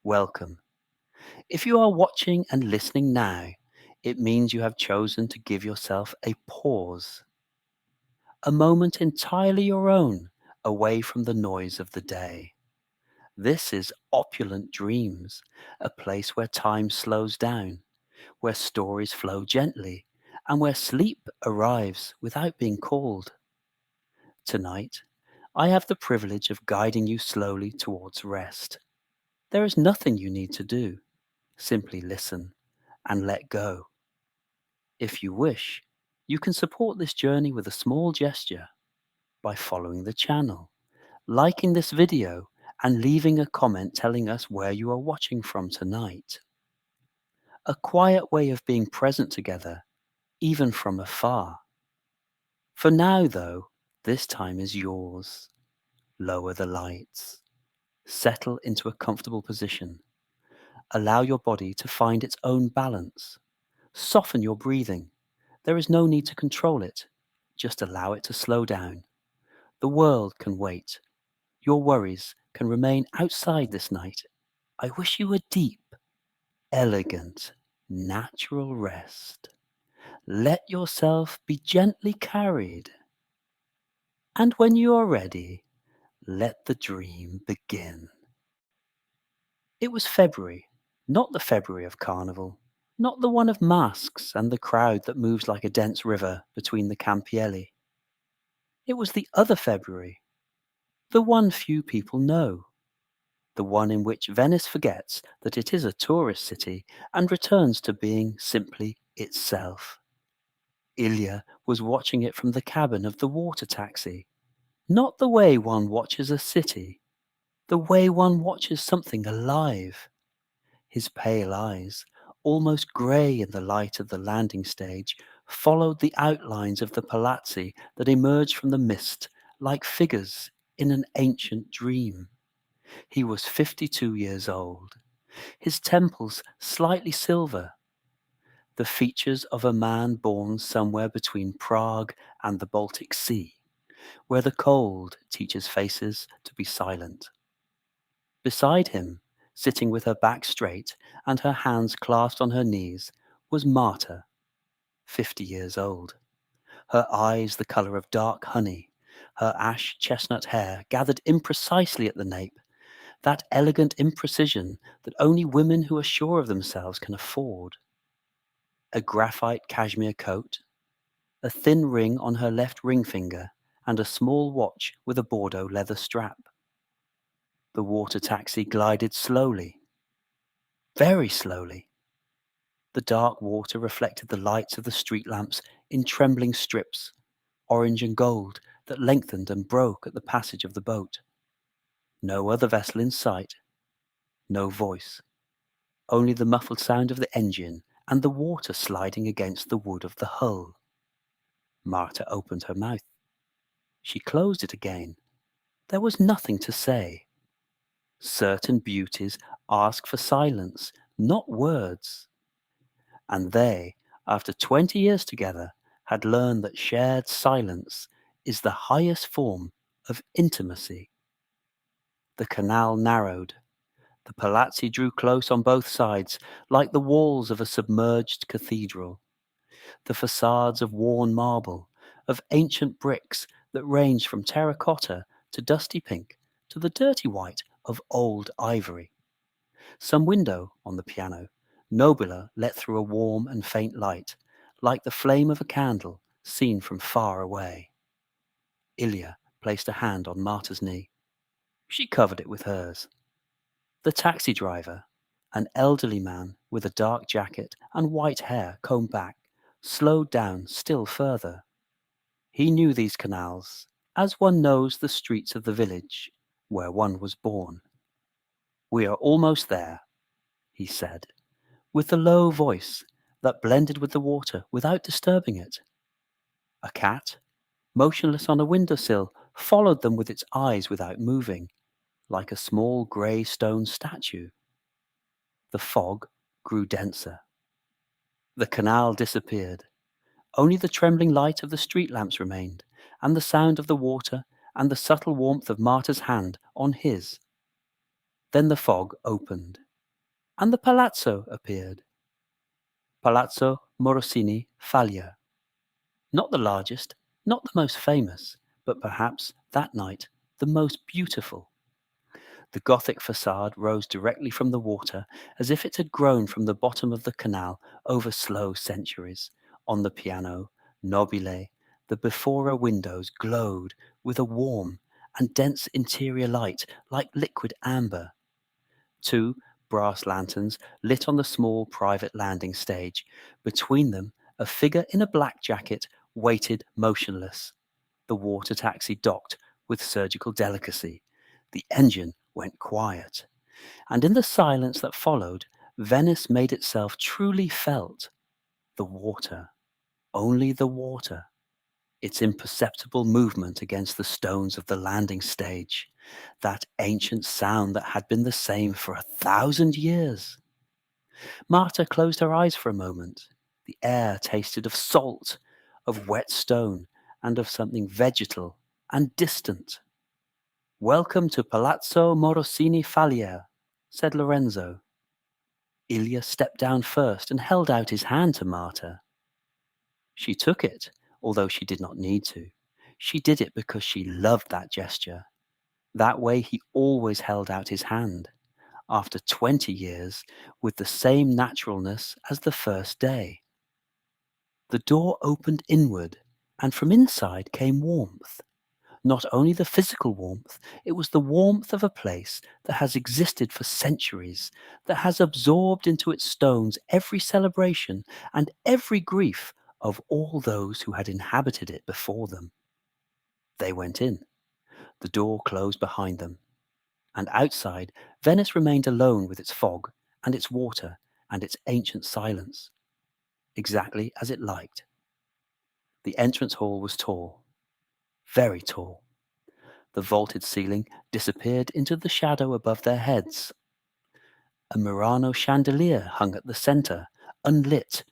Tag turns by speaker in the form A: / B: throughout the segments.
A: welcome. If you are watching and listening now, it means you have chosen to give yourself a pause, a moment entirely your own, away from the noise of the day. This is Opulent Dreams, a place where time slows down, where stories flow gently, and where sleep arrives without being called. Tonight, I have the privilege of guiding you slowly towards rest. There is nothing you need to do. Simply listen and let go. If you wish, you can support this journey with a small gesture by following the channel, liking this video, and leaving a comment telling us where you are watching from tonight. A quiet way of being present together, even from afar. For now, though, this time is yours. Lower the lights. Settle into a comfortable position. Allow your body to find its own balance. Soften your breathing. There is no need to control it. Just allow it to slow down. The world can wait. Your worries can remain outside this night. I wish you a deep, elegant, natural rest. Let yourself be gently carried. And when you are ready, let the dream begin. It was February, not the February of Carnival, not the one of masks and the crowd that moves like a dense river between the Campielli. It was the other February, the one few people know, the one in which Venice forgets that it is a tourist city and returns to being simply itself. Ilya was watching it from the cabin of the water taxi, not the way one watches a city, the way one watches something alive. His pale eyes, almost grey in the light of the landing stage, followed the outlines of the palazzi that emerged from the mist like figures in an ancient dream. He was 52 years old, his temples slightly silver, the features of a man born somewhere between Prague and the Baltic Sea, where the cold teaches faces to be silent. Beside him, sitting with her back straight and her hands clasped on her knees, was Marta, 50 years old, her eyes the colour of dark honey, her ash chestnut hair gathered imprecisely at the nape, that elegant imprecision that only women who are sure of themselves can afford. A graphite cashmere coat, a thin ring on her left ring finger, and a small watch with a Bordeaux leather strap. The water taxi glided slowly, very slowly. The dark water reflected the lights of the street lamps in trembling strips, orange and gold, that lengthened and broke at the passage of the boat. No other vessel in sight, no voice, only the muffled sound of the engine and the water sliding against the wood of the hull. Marta opened her mouth. She closed it again. There was nothing to say. Certain beauties ask for silence, not words. And they, after 20 years together, had learned that shared silence is the highest form of intimacy. The canal narrowed. The palazzi drew close on both sides, like the walls of a submerged cathedral. The facades of worn marble, of ancient bricks that ranged from terracotta to dusty pink to the dirty white of old ivory. Some window on the piano, nobler let through a warm and faint light, like the flame of a candle seen from far away. Ilya placed a hand on Marta's knee. She covered it with hers. The taxi driver, an elderly man with a dark jacket and white hair combed back, slowed down still further. He knew these canals, as one knows the streets of the village where one was born. "We are almost there," he said, with the low voice that blended with the water without disturbing it. A cat, motionless on a windowsill, followed them with its eyes without moving, like a small grey stone statue. The fog grew denser. The canal disappeared. Only the trembling light of the street lamps remained, and the sound of the water and the subtle warmth of Marta's hand on his. Then the fog opened. and the Palazzo appeared. Palazzo Morosini Faglia. Not the largest, not the most famous, but perhaps, that night, the most beautiful. The Gothic facade rose directly from the water as if it had grown from the bottom of the canal over slow centuries. On the piano, nobile, the Bifora windows glowed with a warm and dense interior light like liquid amber. Two brass lanterns lit on the small private landing stage. Between them, a figure in a black jacket waited motionless. The water taxi docked with surgical delicacy. The engine went quiet. And in the silence that followed, Venice made itself truly felt. The water, only the water, its imperceptible movement against the stones of the landing stage, that ancient sound that had been the same for 1,000 years. Marta closed her eyes for a moment. The air tasted of salt, of wet stone, and of something vegetal and distant. "Welcome to Palazzo Morosini Faglia," said Lorenzo. Ilya stepped down first and held out his hand to Marta. She took it, although she did not need to. She did it because she loved that gesture. That way he always held out his hand, after 20 years, with the same naturalness as the first day. The door opened inward, and from inside came warmth. Not only the physical warmth, it was the warmth of a place that has existed for centuries, that has absorbed into its stones every celebration and every grief of all those who had inhabited it before them. They went in. The door closed behind them. And outside, Venice remained alone with its fog and its water and its ancient silence, exactly as it liked. The entrance hall was tall, very tall. The vaulted ceiling disappeared into the shadow above their heads. A Murano chandelier hung at the centre, unlit,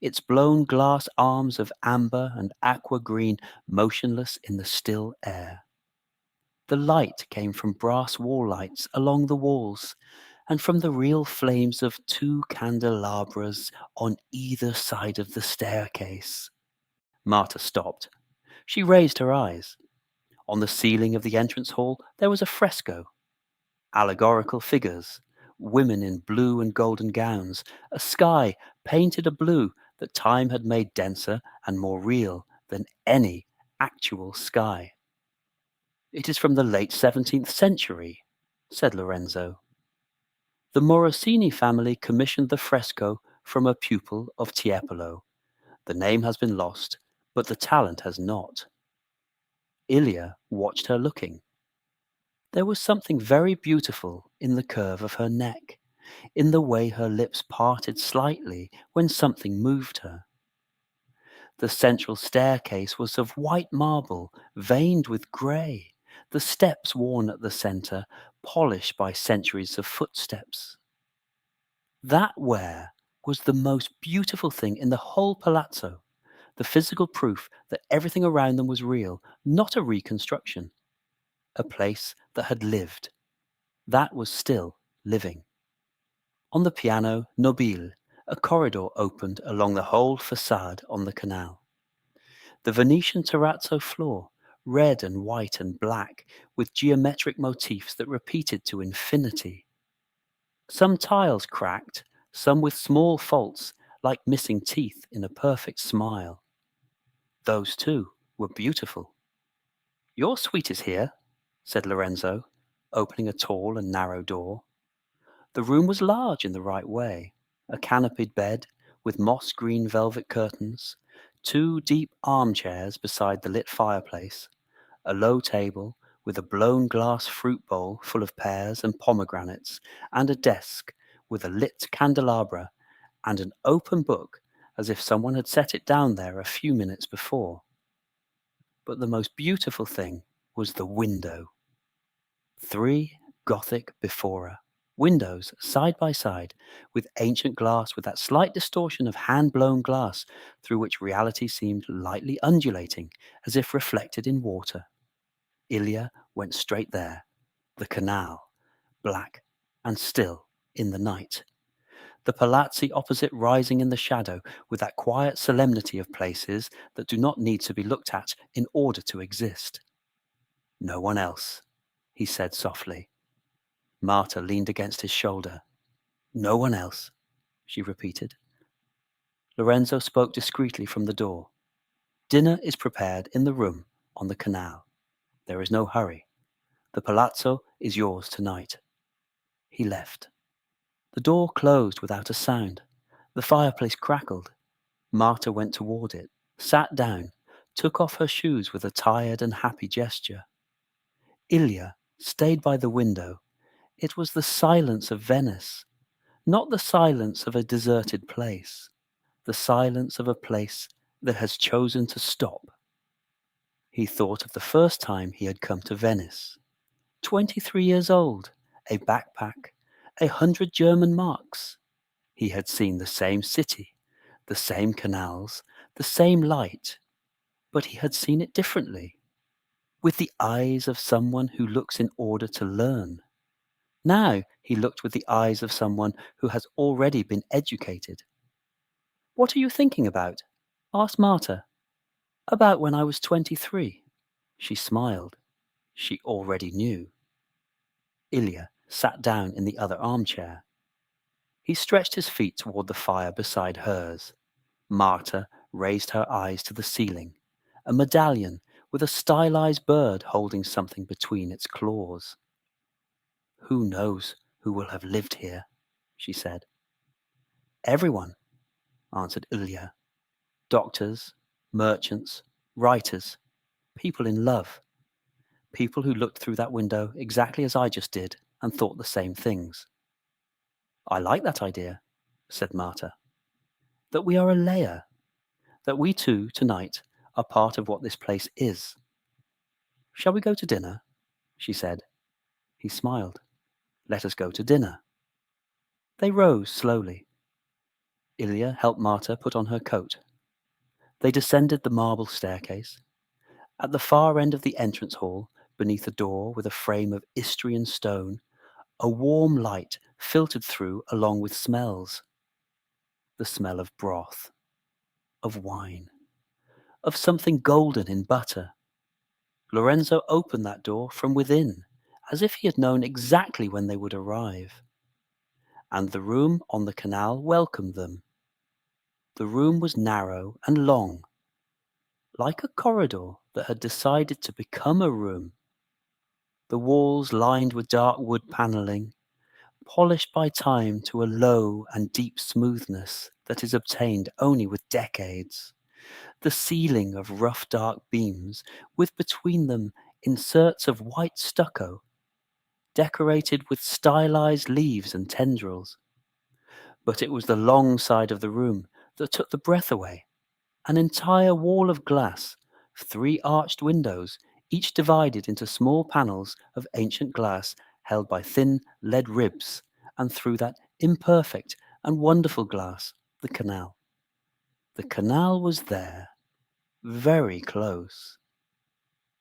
A: its blown glass arms of amber and aqua green motionless in the still air. The light came from brass wall lights along the walls, and from the real flames of two candelabras on either side of the staircase. Marta stopped. She raised her eyes. On the ceiling of the entrance hall there was a fresco. Allegorical figures, women in blue and golden gowns, a sky painted a blue that time had made denser and more real than any actual sky. "It is from the late 17th century, said Lorenzo. "The Morosini family commissioned the fresco from a pupil of Tiepolo. The name has been lost, but the talent has not." Ilya watched her looking. There was something very beautiful in the curve of her neck, in the way her lips parted slightly when something moved her. The central staircase was of white marble, veined with grey, the steps worn at the centre, polished by centuries of footsteps. That ware was the most beautiful thing in the whole palazzo, the physical proof that everything around them was real, not a reconstruction. A place that had lived, that was still living. On the piano, nobile, a corridor opened along the whole facade on the canal. The Venetian terrazzo floor, red and white and black, with geometric motifs that repeated to infinity. Some tiles cracked, some with small faults, like missing teeth in a perfect smile. Those, too, were beautiful. "Your suite is here," said Lorenzo, opening a tall and narrow door. The room was large in the right way. A canopied bed, with moss-green velvet curtains, two deep armchairs beside the lit fireplace, a low table with a blown glass fruit bowl full of pears and pomegranates, and a desk with a lit candelabra and an open book as if someone had set it down there a few minutes before. But the most beautiful thing was the window. 3 Gothic Bifora, windows side by side, with ancient glass with that slight distortion of hand-blown glass through which reality seemed lightly undulating, as if reflected in water. Ilya went straight there. The canal, black and still in the night. the palazzi opposite rising in the shadow with that quiet solemnity of places that do not need to be looked at in order to exist. No one else, he said softly. Marta leaned against his shoulder. No one else, she repeated. Lorenzo spoke discreetly from the door. Dinner is prepared in the room on the canal. There is no hurry. The palazzo is yours tonight. He left. The door closed without a sound. The fireplace crackled. Marta went toward it, sat down, took off her shoes with a tired and happy gesture. Ilya stayed by the window. It was the silence of Venice, not the silence of a deserted place, the silence of a place that has chosen to stop. He thought of the first time he had come to Venice. 23 years old, a backpack, 100 German marks. He had seen the same city, the same canals, the same light, but he had seen it differently, with the eyes of someone who looks in order to learn. Now he looked with the eyes of someone who has already been educated. "What are you thinking about?" asked Marta. "About when I was 23. She smiled. She already knew. Ilya sat down in the other armchair. He stretched his feet toward the fire beside hers. Marta raised her eyes to the ceiling, a medallion with a stylized bird holding something between its claws. "Who knows who will have lived here?" she said. "Everyone," answered Ilya. "Doctors, merchants, writers, people in love, people who looked through that window exactly as I just did and thought the same things." "I like that idea," said Marta. "That we are a layer, that we two, tonight, are part of what this place is." "Shall we go to dinner?" she said. He smiled. "Let us go to dinner." They rose slowly. Ilya helped Marta put on her coat. They descended the marble staircase. At the far end of the entrance hall, beneath a door with a frame of Istrian stone, a warm light filtered through along with smells. The smell of broth, of wine, of something golden in butter. Lorenzo opened that door from within, as if he had known exactly when they would arrive. And the room on the canal welcomed them. The room was narrow and long, like a corridor that had decided to become a room. The walls lined with dark wood paneling, polished by time to a low and deep smoothness that is obtained only with decades. The ceiling of rough dark beams, with between them inserts of white stucco, decorated with stylized leaves and tendrils. But it was the long side of the room that took the breath away. An entire wall of glass, 3 arched windows, each divided into small panels of ancient glass held by thin lead ribs, and through that imperfect and wonderful glass, the canal. The canal was there, very close.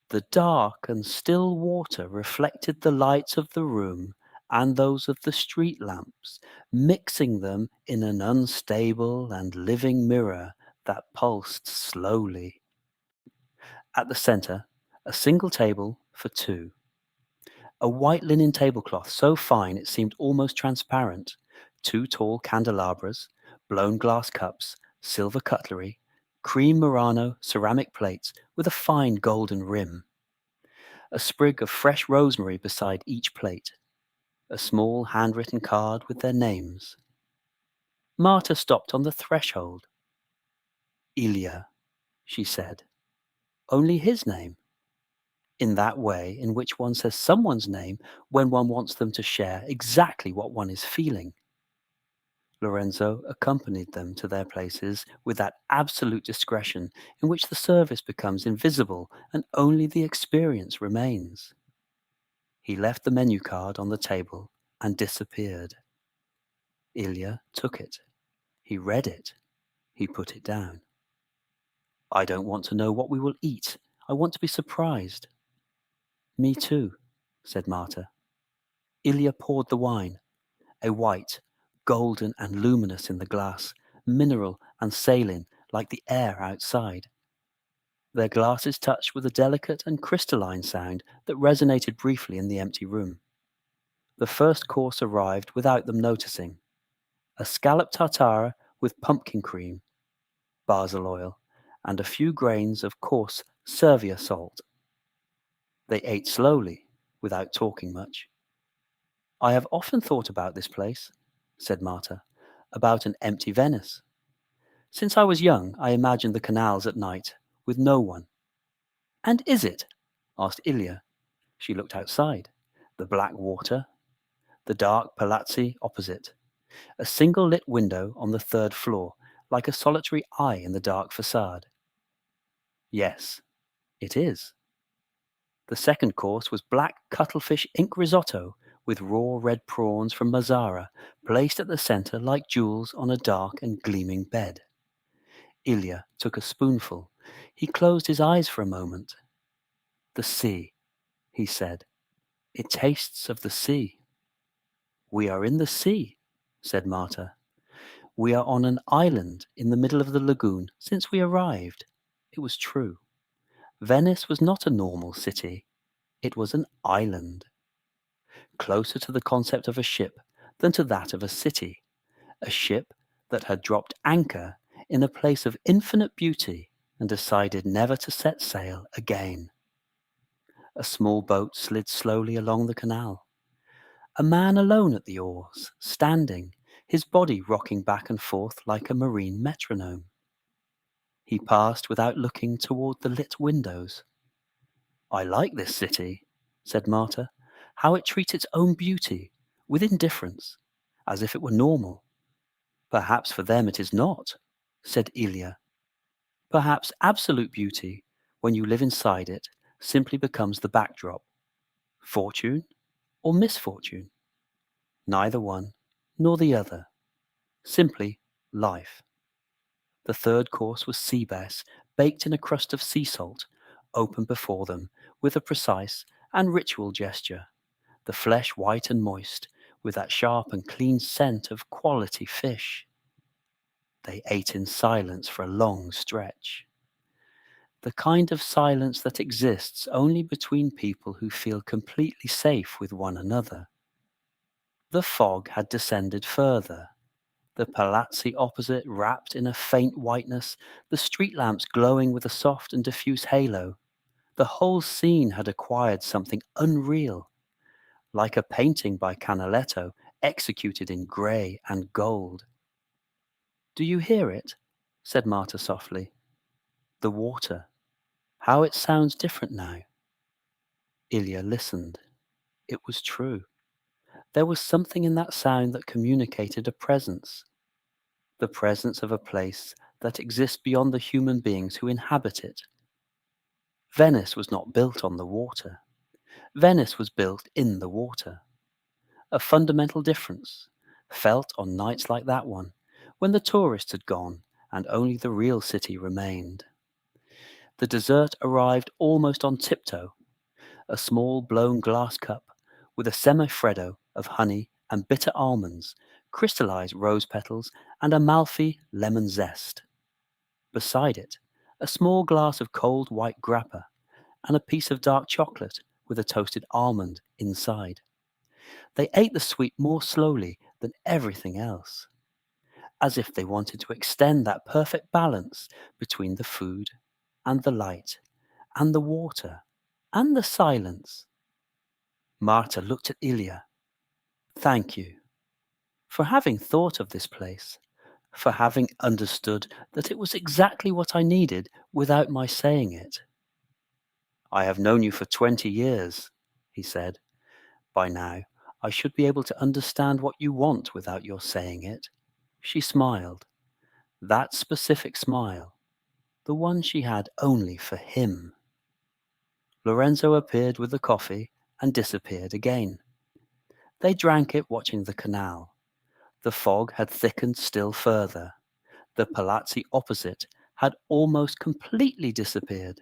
A: The dark and still water reflected the lights of the room and those of the street lamps, mixing them in an unstable and living mirror that pulsed slowly. At the center, a single table for 2. A white linen tablecloth so fine it seemed almost transparent, 2 tall candelabras, blown glass cups, silver cutlery, cream Murano ceramic plates with a fine golden rim. A sprig of fresh rosemary beside each plate, a small handwritten card with their names. Marta stopped on the threshold. "Ilya," she said. "Only his name?" In that way in which one says someone's name when one wants them to share exactly what one is feeling. Lorenzo accompanied them to their places with that absolute discretion in which the service becomes invisible and only the experience remains. He left the menu card on the table and disappeared. Ilya took it. He read it. He put it down. "I don't want to know what we will eat. I want to be surprised." "Me too," said Marta. Ilya poured the wine, a white, golden and luminous in the glass, mineral and saline like the air outside. Their glasses touched with a delicate and crystalline sound that resonated briefly in the empty room. The first course arrived without them noticing. A scallop tartare with pumpkin cream, basil oil, and a few grains of coarse Servia salt. They ate slowly, without talking much. "I have often thought about this place," said Marta, "about an empty Venice. Since I was young, I imagined the canals at night, with no one." "And is it?" asked Ilya. She looked outside. The black water, the dark palazzi opposite, a single lit window on the third floor, like a solitary eye in the dark facade. "Yes, it is." The second course was black cuttlefish ink risotto with raw red prawns from Mazzara, placed at the center like jewels on a dark and gleaming bed. Ilya took a spoonful. He closed his eyes for a moment. "The sea," he said. "It tastes of the sea." "We are in the sea," said Marta. "We are on an island in the middle of the lagoon since we arrived." It was true. Venice was not a normal city. It was an island, closer to the concept of a ship than to that of a city, a ship that had dropped anchor in a place of infinite beauty and decided never to set sail again. A small boat slid slowly along the canal. A man alone at the oars, standing, his body rocking back and forth like a marine metronome. He passed without looking toward the lit windows. "I like this city," said Marta, "how it treats its own beauty, with indifference, as if it were normal." "Perhaps for them it is not," said Ilya. "Perhaps absolute beauty, when you live inside it, simply becomes the backdrop. Fortune or misfortune? Neither one nor the other. Simply life." The third course was sea bass, baked in a crust of sea salt, open before them with a precise and ritual gesture, the flesh white and moist, with that sharp and clean scent of quality fish. They ate in silence for a long stretch. The kind of silence that exists only between people who feel completely safe with one another. The fog had descended further. The palazzi opposite wrapped in a faint whiteness, the street lamps glowing with a soft and diffuse halo. The whole scene had acquired something unreal, like a painting by Canaletto executed in grey and gold. "Do you hear it?" said Marta softly. "The water. How it sounds different now." Ilya listened. It was true. There was something in that sound that communicated a presence. The presence of a place that exists beyond the human beings who inhabit it. Venice was not built on the water. Venice was built in the water. A fundamental difference, felt on nights like that one, when the tourists had gone and only the real city remained. The dessert arrived almost on tiptoe, a small blown glass cup with a semifreddo of honey and bitter almonds, crystallized rose petals, and Amalfi lemon zest. Beside it, a small glass of cold white grappa and a piece of dark chocolate with a toasted almond inside. They ate the sweet more slowly than everything else, as if they wanted to extend that perfect balance between the food and the light and the water and the silence. Marta looked at Ilya. "Thank you for having thought of this place, for having understood that it was exactly what I needed without my saying it." "I have known you for 20 years," he said. "By now, I should be able to understand what you want without your saying it." She smiled. That specific smile, the one she had only for him. Lorenzo appeared with the coffee and disappeared again. They drank it watching the canal. The fog had thickened still further. The palazzi opposite had almost completely disappeared.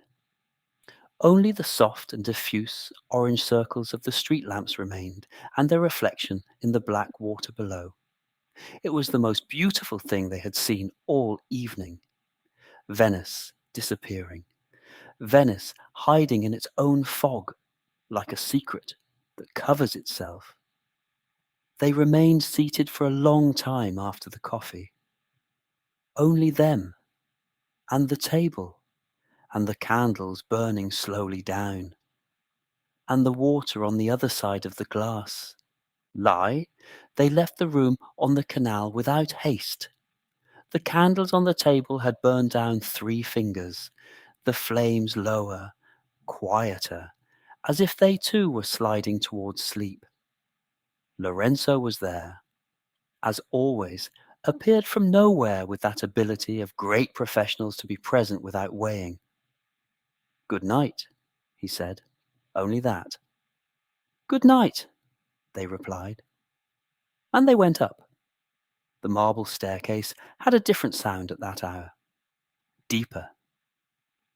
A: Only the soft and diffuse orange circles of the street lamps remained, and their reflection in the black water below. It was the most beautiful thing they had seen all evening. Venice disappearing. Venice hiding in its own fog, like a secret that covers itself. They remained seated for a long time after the coffee. Only them, and the table, and the candles burning slowly down, and the water on the other side of the glass. They left the room on the canal without haste. The candles on the table had burned down 3 fingers, the flames lower, quieter, as if they too were sliding towards sleep. Lorenzo was there, as always, appeared from nowhere with that ability of great professionals to be present without weighing. "Good night," he said. Only that. "Good night," they replied. And they went up. The marble staircase had a different sound at that hour. Deeper.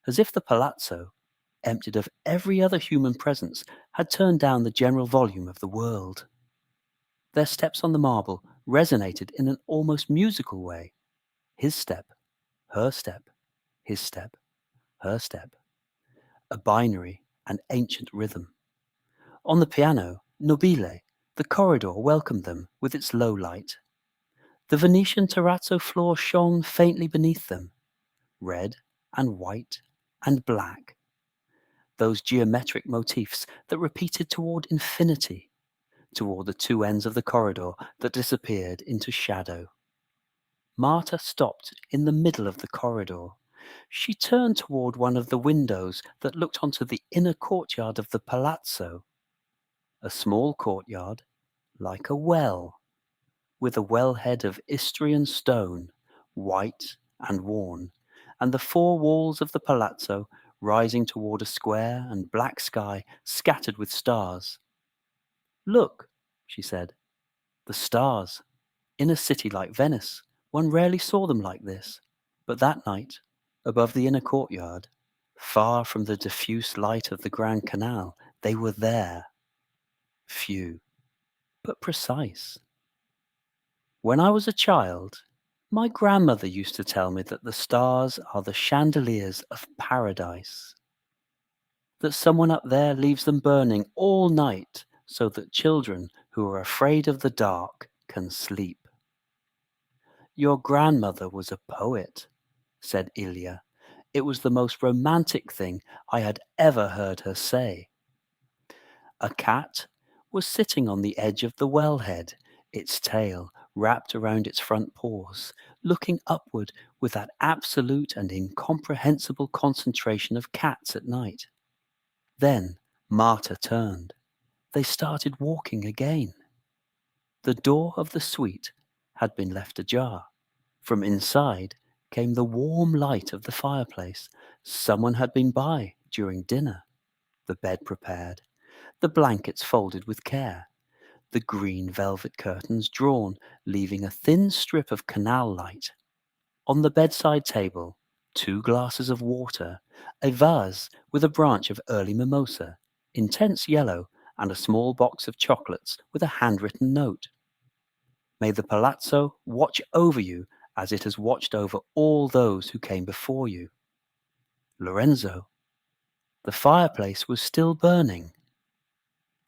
A: As if the Palazzo, emptied of every other human presence, had turned down the general volume of the world. Their steps on the marble resonated in an almost musical way. His step, her step, his step, her step. A binary and ancient rhythm. On the piano, Nobile, the corridor welcomed them with its low light. The Venetian terrazzo floor shone faintly beneath them, red and white and black. Those geometric motifs that repeated toward infinity, toward the 2 ends of the corridor that disappeared into shadow. Marta stopped in the middle of the corridor. She turned toward one of the windows that looked onto the inner courtyard of the Palazzo. A small courtyard, like a well, with a wellhead of Istrian stone, white and worn, and the 4 walls of the Palazzo rising toward a square and black sky scattered with stars. "Look," she said, "the stars. In a city like Venice, one rarely saw them like this. But that night, above the inner courtyard, far from the diffuse light of the Grand Canal, they were there. Few, but precise. When I was a child, my grandmother used to tell me that the stars are the chandeliers of paradise, that someone up there leaves them burning all night so that children who are afraid of the dark can sleep." "Your grandmother was a poet," said Ilya. "It was the most romantic thing I had ever heard her say." A cat was sitting on the edge of the wellhead, its tail wrapped around its front paws, looking upward with that absolute and incomprehensible concentration of cats at night. Then Marta turned. They started walking again. The door of the suite had been left ajar. From inside came the warm light of the fireplace. Someone had been by during dinner. The bed prepared, the blankets folded with care, the green velvet curtains drawn, leaving a thin strip of canal light. On the bedside table, 2 glasses of water, a vase with a branch of early mimosa, intense yellow, and a small box of chocolates with a handwritten note. "May the Palazzo watch over you as it has watched over all those who came before you." Lorenzo, the fireplace was still burning.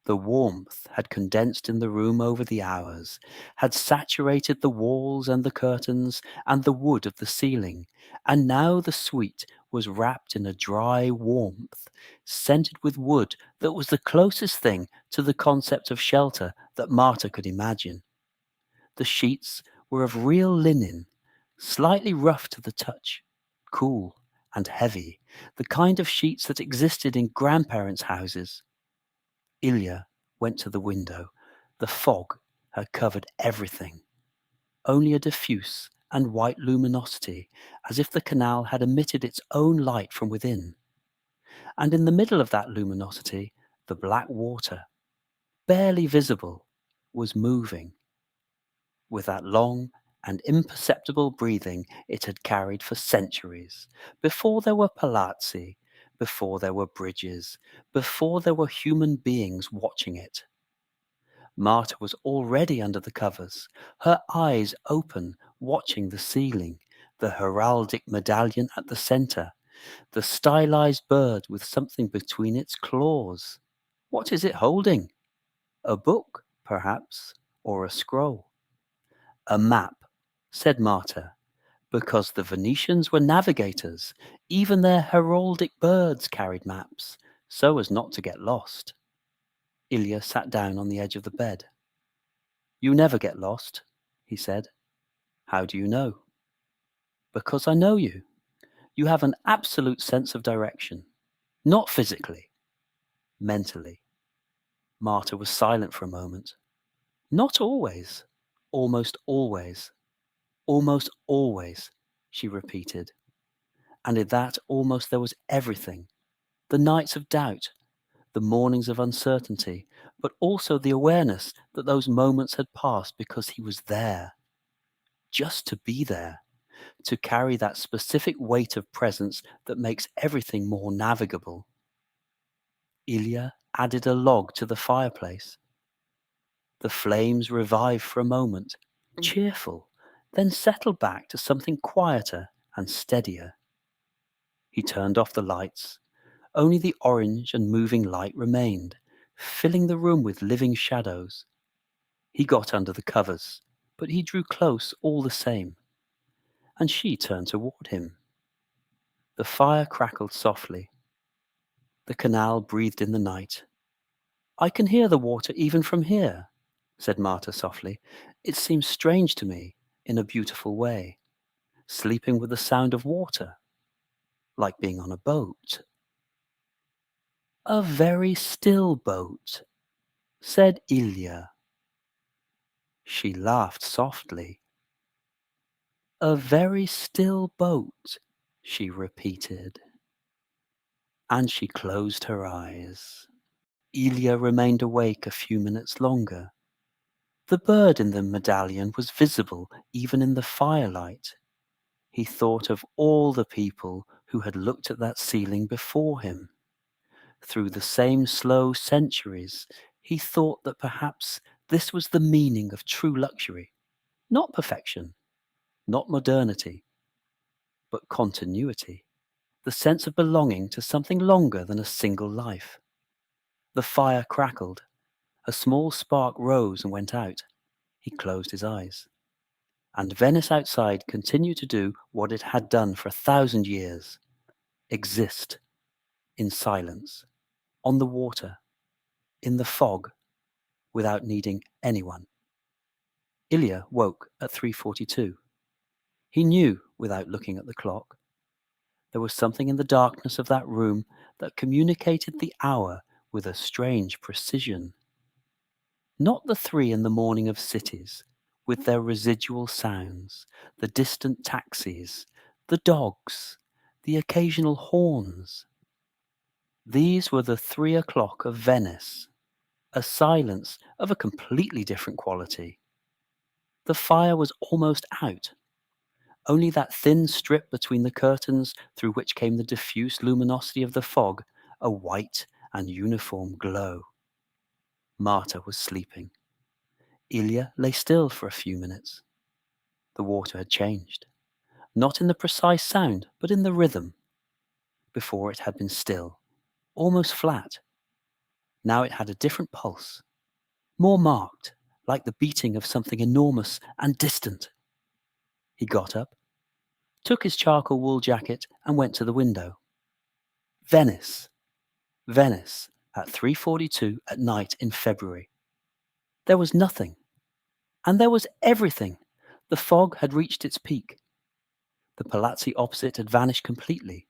A: The warmth had condensed in the room over the hours, had saturated the walls and the curtains and the wood of the ceiling, and now the suite was wrapped in a dry warmth, scented with wood that was the closest thing to the concept of shelter that Marta could imagine. The sheets were of real linen, slightly rough to the touch, cool and heavy, the kind of sheets that existed in grandparents' houses. Ilya went to the window. The fog had covered everything. Only a diffuse and white luminosity, as if the canal had emitted its own light from within. And in the middle of that luminosity, the black water, barely visible, was moving, with that long and imperceptible breathing it had carried for centuries, before there were palazzi, before there were bridges, before there were human beings watching it. Marta was already under the covers, her eyes open, watching the ceiling, the heraldic medallion at the center, the stylized bird with something between its claws. What is it holding? A book, perhaps, or a scroll. A map, said Marta, because the Venetians were navigators. Even their heraldic birds carried maps, so as not to get lost. Ilya sat down on the edge of the bed. You never get lost, he said. How do you know? Because I know you. You have an absolute sense of direction. Not physically, mentally. Marta was silent for a moment. Not always. Almost always. Almost always, she repeated. And in that almost there was everything. The nights of doubt, the mornings of uncertainty, but also the awareness that those moments had passed because he was there. Just to be there. To carry that specific weight of presence that makes everything more navigable. Ilya added a log to the fireplace. The flames revived for a moment, cheerful, then settled back to something quieter and steadier. He turned off the lights. Only the orange and moving light remained, filling the room with living shadows. He got under the covers, but he drew close all the same. And she turned toward him. The fire crackled softly. The canal breathed in the night. I can hear the water even from here, said Marta softly. It seems strange to me, in a beautiful way. Sleeping with the sound of water, like being on a boat. A very still boat, said Ilya. She laughed softly. A very still boat, she repeated. And she closed her eyes. Ilya remained awake a few minutes longer. The bird in the medallion was visible even in the firelight. He thought of all the people who had looked at that ceiling before him. Through the same slow centuries, he thought that perhaps this was the meaning of true luxury. Not perfection, not modernity, but continuity. The sense of belonging to something longer than a single life. The fire crackled. A small spark rose and went out. He closed his eyes. And Venice outside continued to do what it had done for 1,000 years. Exist. In silence. On the water. In the fog. Without needing anyone. Ilya woke at 3:42. He knew without looking at the clock. There was something in the darkness of that room that communicated the hour with a strange precision. Not the 3 in the morning of cities, with their residual sounds, the distant taxis, the dogs, the occasional horns. These were the 3 o'clock of Venice, a silence of a completely different quality. The fire was almost out. Only that thin strip between the curtains through which came the diffuse luminosity of the fog, a white and uniform glow. Marta was sleeping. Ilya lay still for a few minutes. The water had changed, not in the precise sound, but in the rhythm. Before it had been still, almost flat. Now it had a different pulse, more marked, like the beating of something enormous and distant. He got up, took his charcoal wool jacket and went to the window. Venice. Venice at 3:42 at night in February. There was nothing. And there was everything. The fog had reached its peak. The palazzi opposite had vanished completely.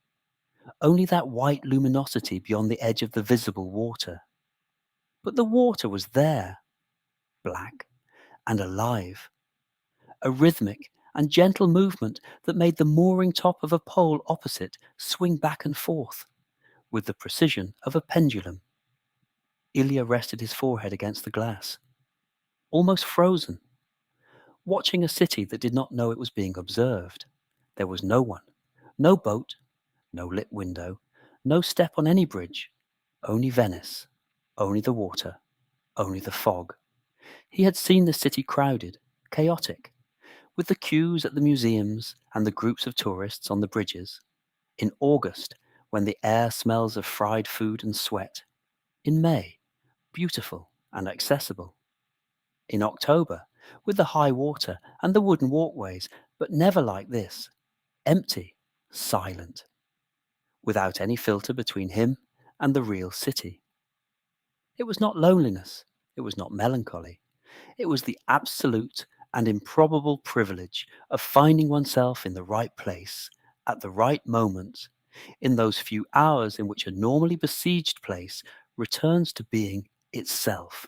A: Only that white luminosity beyond the edge of the visible water. But the water was there, black and alive. A rhythmic and gentle movement that made the mooring top of a pole opposite swing back and forth, with the precision of a pendulum. Ilya rested his forehead against the glass, almost frozen, watching a city that did not know it was being observed. There was no one, no boat, no lit window, no step on any bridge, only Venice, only the water, only the fog. He had seen the city crowded, chaotic, with the queues at the museums and the groups of tourists on the bridges. In August, when the air smells of fried food and sweat. In May, beautiful and accessible. In October, with the high water and the wooden walkways, but never like this, empty, silent, without any filter between him and the real city. It was not loneliness, it was not melancholy, it was the absolute and improbable privilege of finding oneself in the right place, at the right moment, in those few hours in which a normally besieged place returns to being itself.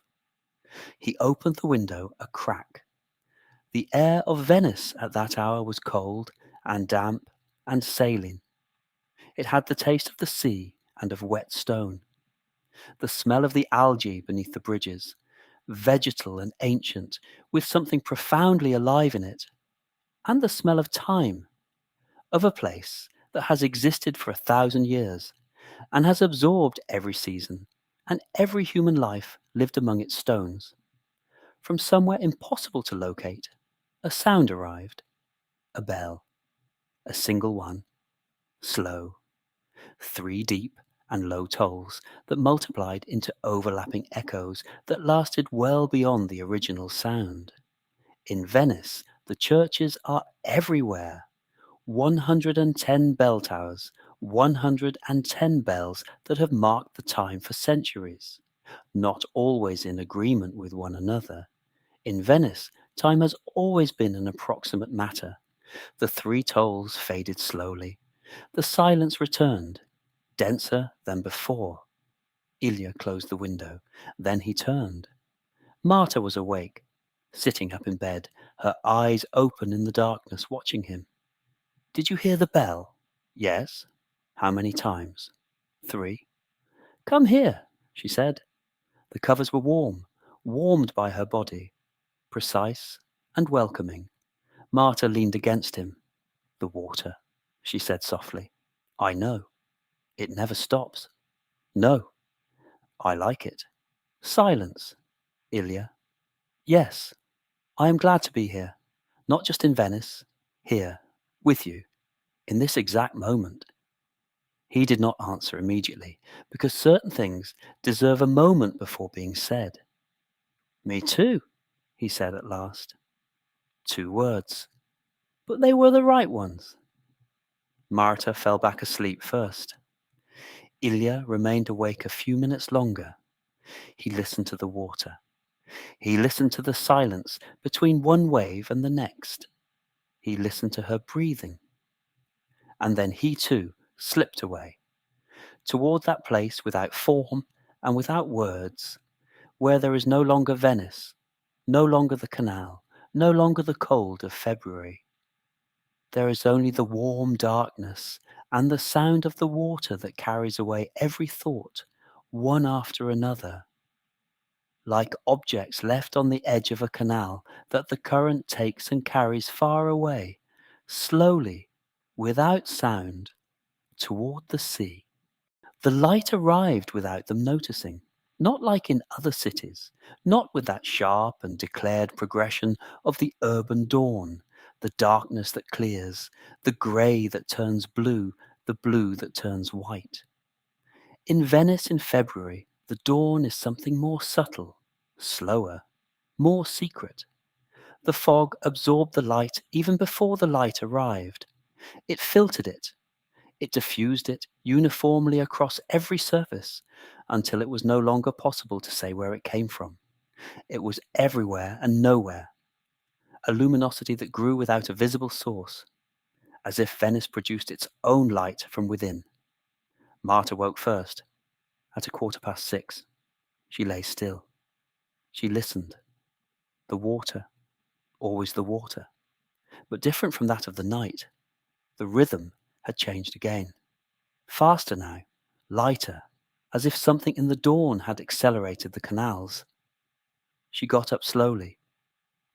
A: He opened the window a crack. The air of Venice at that hour was cold and damp and saline. It had the taste of the sea and of wet stone. The smell of the algae beneath the bridges, vegetal and ancient, with something profoundly alive in it, and the smell of time, of a place that has existed for 1,000 years, and has absorbed every season, and every human life lived among its stones. From somewhere impossible to locate, a sound arrived, a bell, a single one, slow, 3 deep and low tolls that multiplied into overlapping echoes that lasted well beyond the original sound. In Venice, the churches are everywhere. 110 bell towers, 110 bells that have marked the time for centuries, not always in agreement with one another. In Venice, time has always been an approximate matter. The 3 tolls faded slowly. The silence returned, denser than before. Ilya closed the window. Then he turned. Marta was awake, sitting up in bed, her eyes open in the darkness, watching him. "Did you hear the bell?" "Yes." "How many times?" "3." "Come here," she said. The covers were warm, warmed by her body, precise and welcoming. Marta leaned against him. "The water," she said softly. "I know. It never stops." "No. I like it." "Silence." "Ilya." "Yes. I am glad to be here. Not just in Venice. Here. With you. In this exact moment." He did not answer immediately, because certain things deserve a moment before being said. "Me too," he said at last. 2 words. But they were the right ones. Marta fell back asleep first. Ilya remained awake a few minutes longer. He listened to the water. He listened to the silence between one wave and the next. He listened to her breathing. And then he too slipped away, toward that place without form and without words, where there is no longer Venice, no longer the canal, no longer the cold of February. There is only the warm darkness and the sound of the water that carries away every thought, one after another, like objects left on the edge of a canal that the current takes and carries far away, slowly, without sound, toward the sea. The light arrived without them noticing, not like in other cities, not with that sharp and declared progression of the urban dawn, the darkness that clears, the grey that turns blue, the blue that turns white. In Venice in February, the dawn is something more subtle, slower, more secret. The fog absorbed the light even before the light arrived. It filtered it. It diffused it uniformly across every surface until it was no longer possible to say where it came from. It was everywhere and nowhere, a luminosity that grew without a visible source, as if Venice produced its own light from within. Marta woke first, at 6:15. She lay still. She listened. The water, always the water, but different from that of the night. The rhythm had changed again. Faster now, lighter, as if something in the dawn had accelerated the canals. She got up slowly.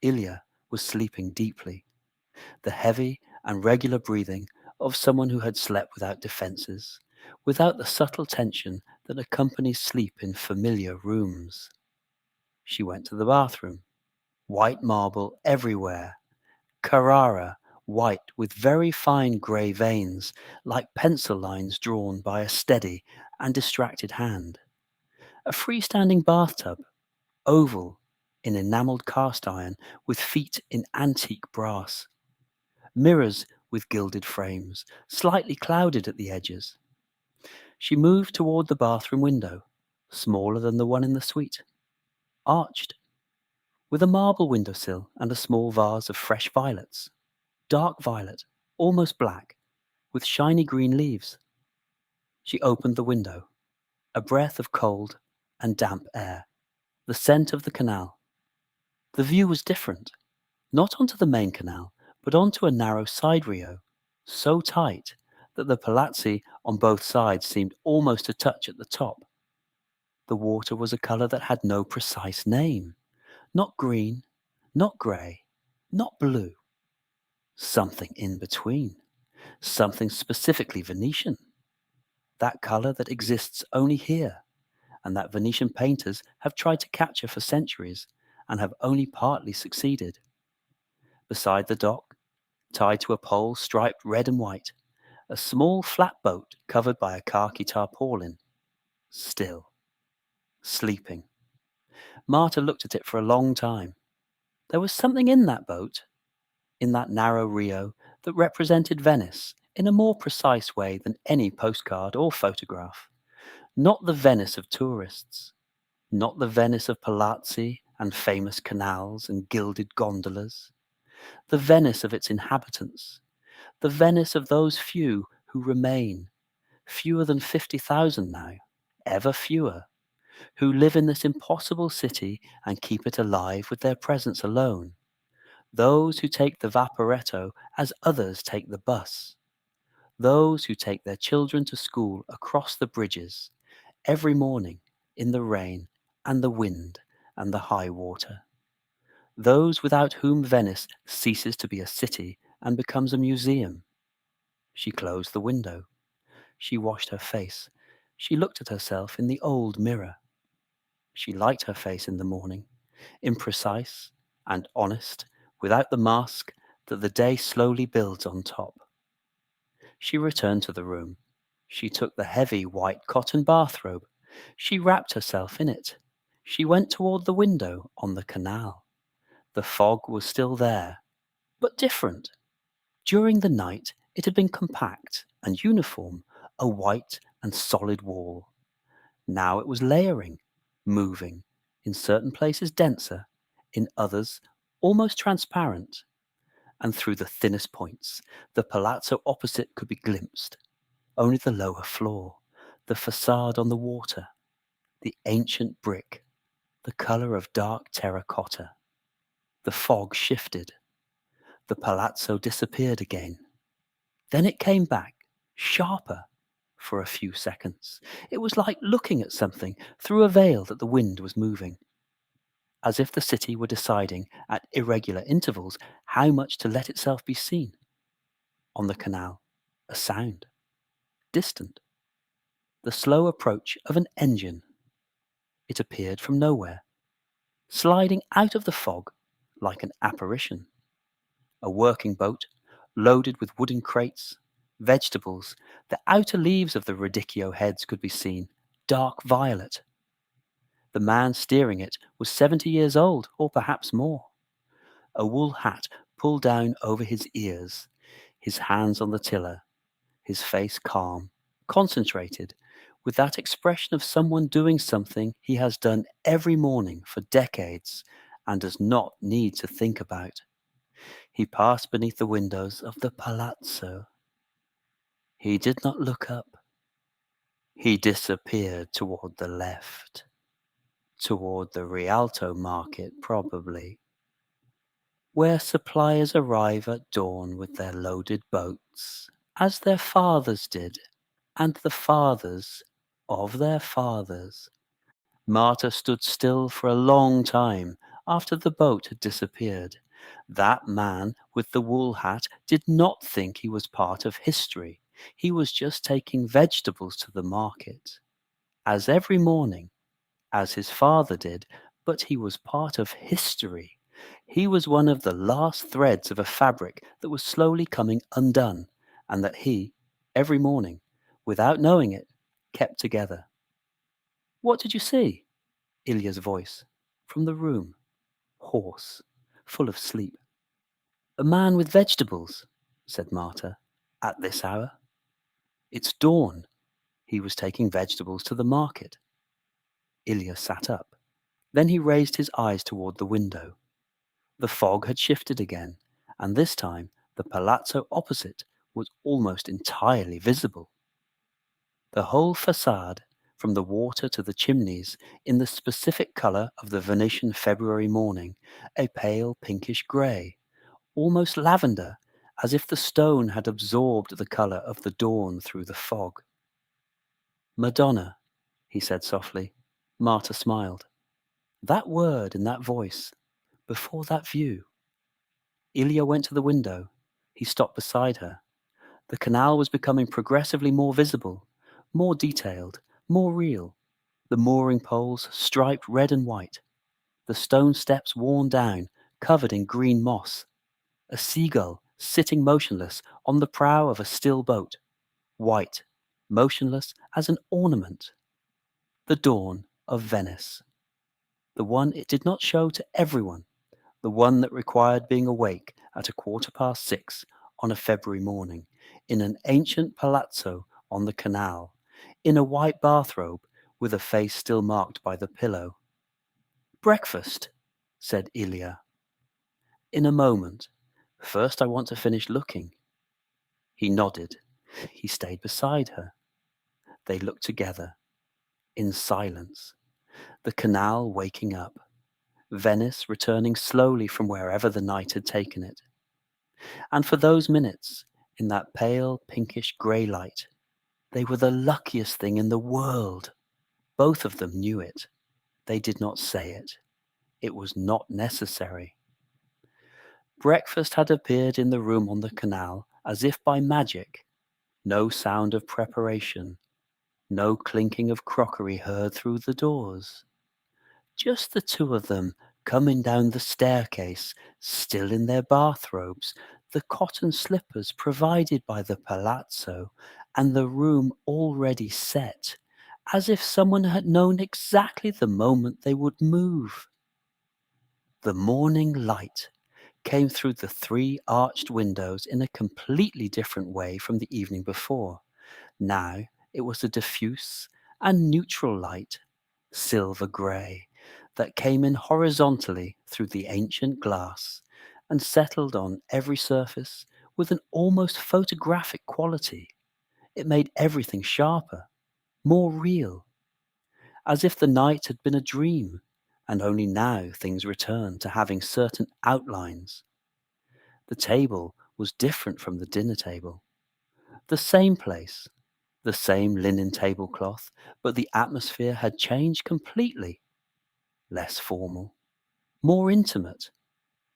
A: Ilya was sleeping deeply. The heavy and regular breathing of someone who had slept without defenses, without the subtle tension that accompanies sleep in familiar rooms. She went to the bathroom. white marble everywhere, Carrara white with very fine grey veins, like pencil lines drawn by a steady and distracted hand. A freestanding bathtub, oval, in enamelled cast iron with feet in antique brass. Mirrors with gilded frames, slightly clouded at the edges. She moved toward the bathroom window, smaller than the one in the suite, arched, with a marble windowsill and a small vase of fresh violets, dark violet, almost black, with shiny green leaves. She opened the window, a breath of cold and damp air, the scent of the canal. The view was different, not onto the main canal, but onto a narrow side rio, so tight that the palazzi on both sides seemed almost to touch at the top. The water was a colour that had no precise name, not green, not grey, not blue. Something in between, something specifically Venetian. That colour that exists only here, and that Venetian painters have tried to capture for centuries, and have only partly succeeded. Beside the dock, tied to a pole striped red and white, a small flat boat covered by a khaki tarpaulin. Still. Sleeping. Marta looked at it for a long time. There was something in that boat, in that narrow Rio, that represented Venice in a more precise way than any postcard or photograph. Not the Venice of tourists, not the Venice of palazzi and famous canals and gilded gondolas. The Venice of its inhabitants, the Venice of those few who remain, fewer than 50,000 now, ever fewer, who live in this impossible city and keep it alive with their presence alone. Those who take the vaporetto as others take the bus. Those who take their children to school across the bridges, every morning, in the rain and the wind and the high water. Those without whom Venice ceases to be a city and becomes a museum. She closed the window. She washed her face. She looked at herself in the old mirror. She liked her face in the morning, imprecise and honest, without the mask that the day slowly builds on top. She returned to the room. She took the heavy white cotton bathrobe. She wrapped herself in it. She went toward the window on the canal. The fog was still there, but different. During the night it had been compact and uniform, a white and solid wall. Now it was layering, moving, in certain places denser, in others almost transparent, and through the thinnest points the palazzo opposite could be glimpsed, only the lower floor, the facade on the water, the ancient brick, the colour of dark terracotta. The fog shifted. The palazzo disappeared again. Then it came back, sharper, for a few seconds. It was like looking at something through a veil that the wind was moving, as if the city were deciding at irregular intervals how much to let itself be seen. On the canal, a sound, distant, the slow approach of an engine. It appeared from nowhere, sliding out of the fog like an apparition. A working boat, loaded with wooden crates, vegetables. The outer leaves of the radicchio heads could be seen, dark violet. The man steering it was 70 years old, or perhaps more. A wool hat pulled down over his ears, his hands on the tiller, his face calm, concentrated, with that expression of someone doing something he has done every morning for decades and does not need to think about. He passed beneath the windows of the palazzo. He did not look up. He disappeared toward the left, toward the Rialto market probably, where suppliers arrive at dawn with their loaded boats, as their fathers did, and the fathers of their fathers. Marta stood still for a long time after the boat had disappeared. That man with the wool hat did not think he was part of history. He was just taking vegetables to the market, as every morning, as his father did, but he was part of history. He was one of the last threads of a fabric that was slowly coming undone, and that he, every morning, without knowing it, kept together. "What did you see?" Ilya's voice, from the room, hoarse, full of sleep. "A man with vegetables," said Marta, "at this hour. It's dawn. He was taking vegetables to the market." Ilya sat up. Then he raised his eyes toward the window. The fog had shifted again, and this time the palazzo opposite was almost entirely visible. The whole facade, from the water to the chimneys, in the specific colour of the Venetian February morning, a pale pinkish grey, almost lavender, as if the stone had absorbed the colour of the dawn through the fog. "Madonna," he said softly. Marta smiled. That word in that voice, before that view. Ilya went to the window. He stopped beside her. The canal was becoming progressively more visible, more detailed, more real. The mooring poles striped red and white. The stone steps worn down, covered in green moss. A seagull sitting motionless on the prow of a still boat, white, motionless as an ornament. The dawn of Venice. The one it did not show to everyone. The one that required being awake at 6:15 on a February morning, in an ancient palazzo on the canal, in a white bathrobe with a face still marked by the pillow. "Breakfast," said Ilya. "In a moment. First I want to finish looking." He nodded. He stayed beside her. They looked together, in silence. The canal waking up. Venice returning slowly from wherever the night had taken it. And for those minutes, in that pale pinkish grey light, they were the luckiest thing in the world. Both of them knew it. They did not say it. It was not necessary. Breakfast had appeared in the room on the canal as if by magic. No sound of preparation. No clinking of crockery heard through the doors. Just the two of them coming down the staircase, still in their bathrobes, the cotton slippers provided by the palazzo, and the room already set, as if someone had known exactly the moment they would move. The morning light came through the three arched windows in a completely different way from the evening before. Now it was a diffuse and neutral light, silver grey, that came in horizontally through the ancient glass and settled on every surface with an almost photographic quality. It made everything sharper, more real, as if the night had been a dream, and only now things returned to having certain outlines. The table was different from the dinner table. The same place, the same linen tablecloth, but the atmosphere had changed completely. Less formal, more intimate,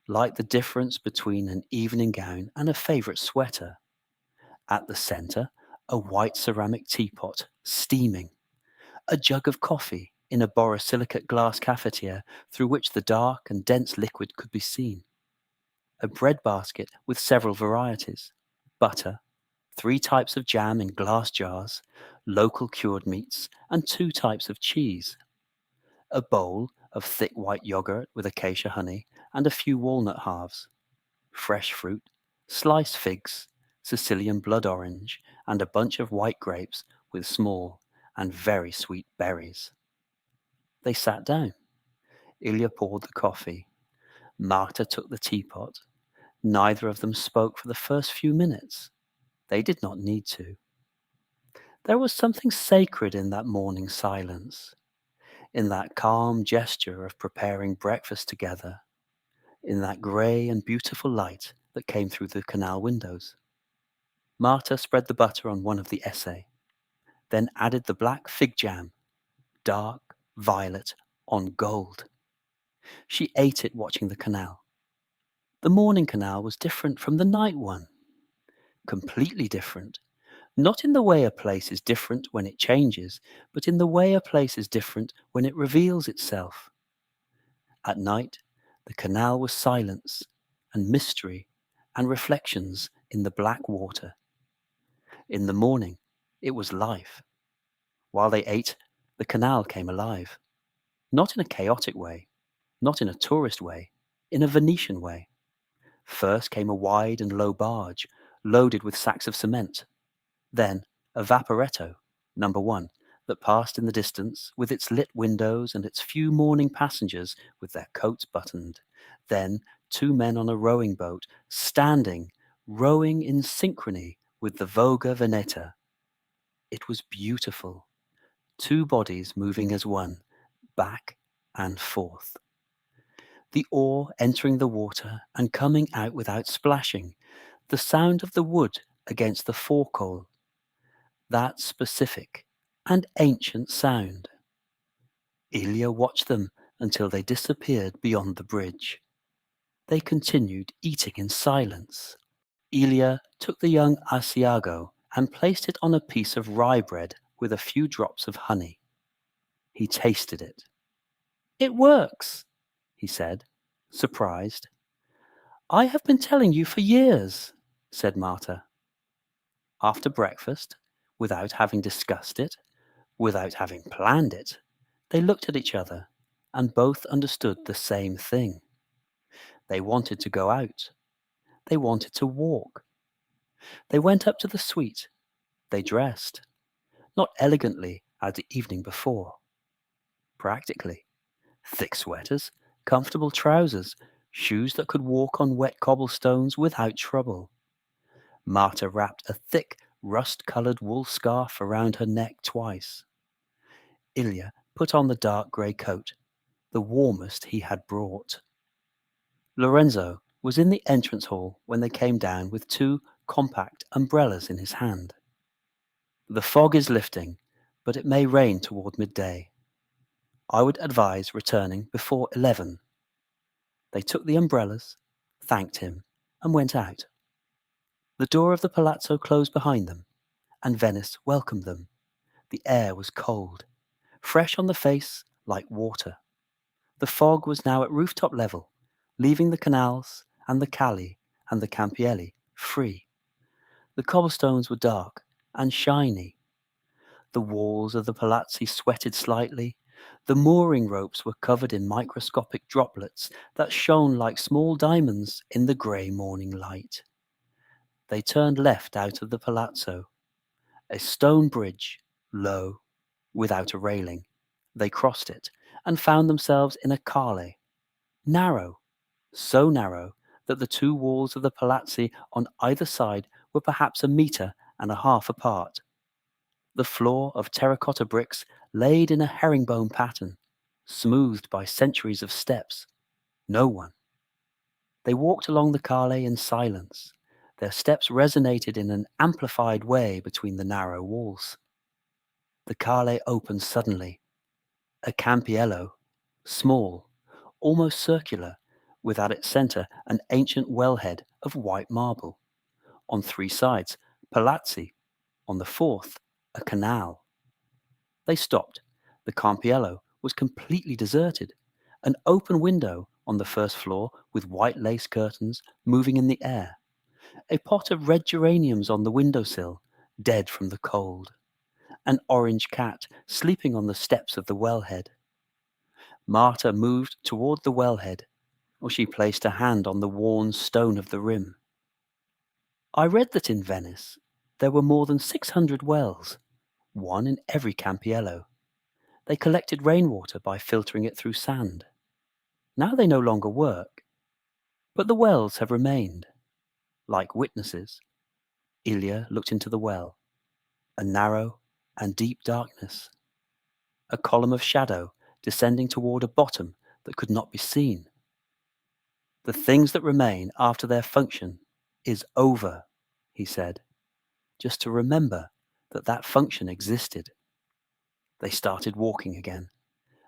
A: like the difference between an evening gown and a favourite sweater. At the centre, a white ceramic teapot, steaming. A jug of coffee in a borosilicate glass cafetiere through which the dark and dense liquid could be seen. A bread basket with several varieties. Butter, 3 types of jam in glass jars, local cured meats, and 2 types of cheese. A bowl of thick white yogurt with acacia honey and a few walnut halves. Fresh fruit, sliced figs, Sicilian blood orange, and a bunch of white grapes with small and very sweet berries. They sat down. Ilya poured the coffee. Marta took the teapot. Neither of them spoke for the first few minutes. They did not need to. There was something sacred in that morning silence, in that calm gesture of preparing breakfast together, in that grey and beautiful light that came through the canal windows. Marta spread the butter on one of the essay, then added the black fig jam, dark violet on gold. She ate it watching the canal. The morning canal was different from the night one. Completely different. Not in the way a place is different when it changes, but in the way a place is different when it reveals itself. At night, The canal was silence and mystery and reflections in the black water. In the morning, it was life. While they ate, the canal came alive. Not in a chaotic way, not in a tourist way, in a Venetian way. First came a wide and low barge, loaded with sacks of cement. Then a vaporetto, number 1, that passed in the distance with its lit windows and its few morning passengers with their coats buttoned. Then 2 men on a rowing boat, standing, rowing in synchrony with the Voga Veneta. It was beautiful. 2 bodies moving as one, back and forth. The oar entering the water and coming out without splashing, the sound of the wood against the forecaul, that specific and ancient sound. Ilya watched them until they disappeared beyond the bridge. They continued eating in silence. Ilya took the young Asiago and placed it on a piece of rye bread with a few drops of honey. He tasted it. "It works," he said, surprised. "I have been telling you for years," said Marta. After breakfast, without having discussed it, without having planned it, they looked at each other and both understood the same thing. They wanted to go out. They wanted to walk. They went up to the suite. They dressed, not elegantly as the evening before. Practically. Thick sweaters, comfortable trousers, shoes that could walk on wet cobblestones without trouble. Marta wrapped a thick, rust-coloured wool scarf around her neck twice. Ilya put on the dark grey coat, the warmest he had brought. Lorenzo was in the entrance hall when they came down with 2 compact umbrellas in his hand. "The fog is lifting, but it may rain toward midday. I would advise returning before 11. They took the umbrellas, thanked him, and went out. The door of the Palazzo closed behind them, and Venice welcomed them. The air was cold, fresh on the face like water. The fog was now at rooftop level, leaving the canals and the Calli and the Campielli free. The cobblestones were dark and shiny. The walls of the palazzi sweated slightly. The mooring ropes were covered in microscopic droplets that shone like small diamonds in the grey morning light. They turned left out of the palazzo. A stone bridge, low, without a railing. They crossed it and found themselves in a calle, narrow, so narrow that the 2 walls of the palazzi on either side were perhaps 1.5 meters apart. The floor of terracotta bricks laid in a herringbone pattern, smoothed by centuries of steps. No one. They walked along the calle in silence. Their steps resonated in an amplified way between the narrow walls. The calle opened suddenly. A campiello, small, almost circular, with at its centre an ancient wellhead of white marble. On 3 sides, palazzi. On the 4th, a canal. They stopped. The campiello was completely deserted. An open window on the first floor with white lace curtains moving in the air. A pot of red geraniums on the windowsill, dead from the cold. An orange cat sleeping on the steps of the wellhead. Marta moved toward the wellhead, or she placed a hand on the worn stone of the rim. "I read that in Venice there were more than 600 wells, 1 in every campiello. They collected rainwater by filtering it through sand. Now they no longer work, but the wells have remained, like witnesses." Ilya looked into the well. A narrow and deep darkness. A column of shadow descending toward a bottom that could not be seen. "The things that remain after their function is over," he said, just to remember that that function existed. They started walking again.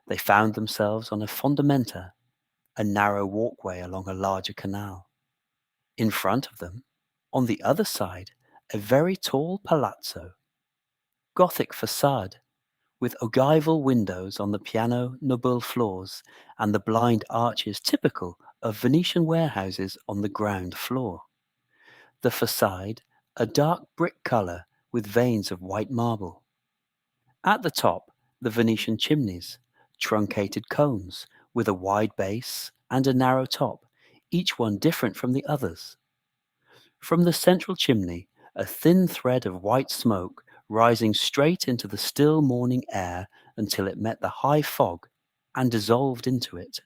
A: They found themselves on a fondamenta, a narrow walkway along a larger canal. In front of them, on the other side, a very tall palazzo. Gothic facade, with ogival windows on the piano nobile floors and the blind arches typical of Venetian warehouses on the ground floor. The facade, a dark brick colour with veins of white marble. At the top, the Venetian chimneys, truncated cones with a wide base and a narrow top, each one different from the others. From the central chimney, a thin thread of white smoke rising straight into the still morning air until it met the high fog and dissolved into it.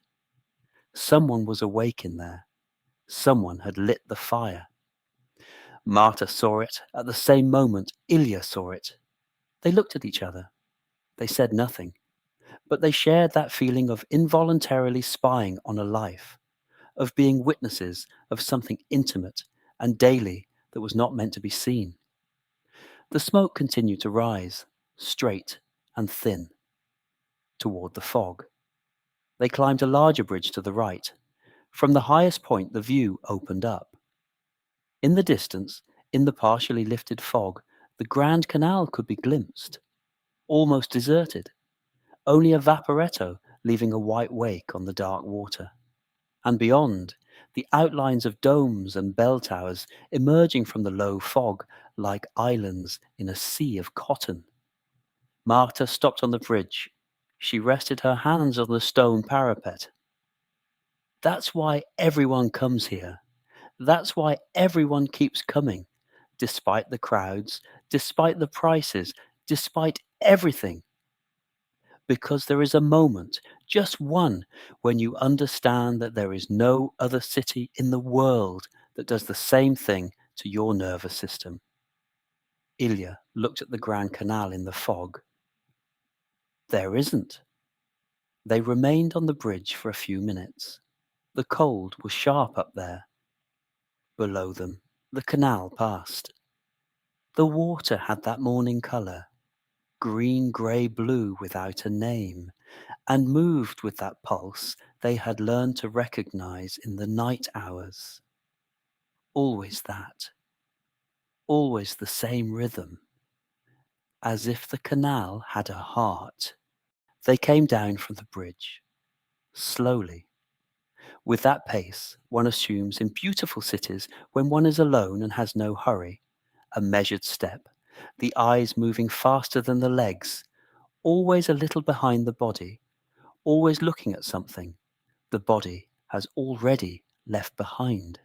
A: Someone was awake in there. Someone had lit the fire. Marta saw it at the same moment Ilya saw it. They looked at each other. They said nothing, but they shared that feeling of involuntarily spying on a life, of being witnesses of something intimate and daily that was not meant to be seen. The smoke continued to rise, straight and thin, toward the fog. They climbed a larger bridge to the right. From the highest point the view opened up. In the distance, in the partially lifted fog, the Grand Canal could be glimpsed, almost deserted, only a vaporetto leaving a white wake on the dark water. And beyond, the outlines of domes and bell towers emerging from the low fog like islands in a sea of cotton. Marta stopped on the bridge. She rested her hands on the stone parapet. That's why everyone comes here. That's why everyone keeps coming, despite the crowds, despite the prices, despite everything. Because there is a moment, just one, when you understand that there is no other city in the world that does the same thing to your nervous system. Ilya looked at the Grand Canal in the fog. There isn't. They remained on the bridge for a few minutes. The cold was sharp up there. Below them, the canal passed. The water had that morning colour, green, grey, blue without a name, and moved with that pulse they had learned to recognize in the night hours. Always that. Always the same rhythm. As if the canal had a heart. They came down from the bridge. Slowly. With that pace, one assumes in beautiful cities when one is alone and has no hurry. A measured step, the eyes moving faster than the legs, always a little behind the body, always looking at something the body has already left behind.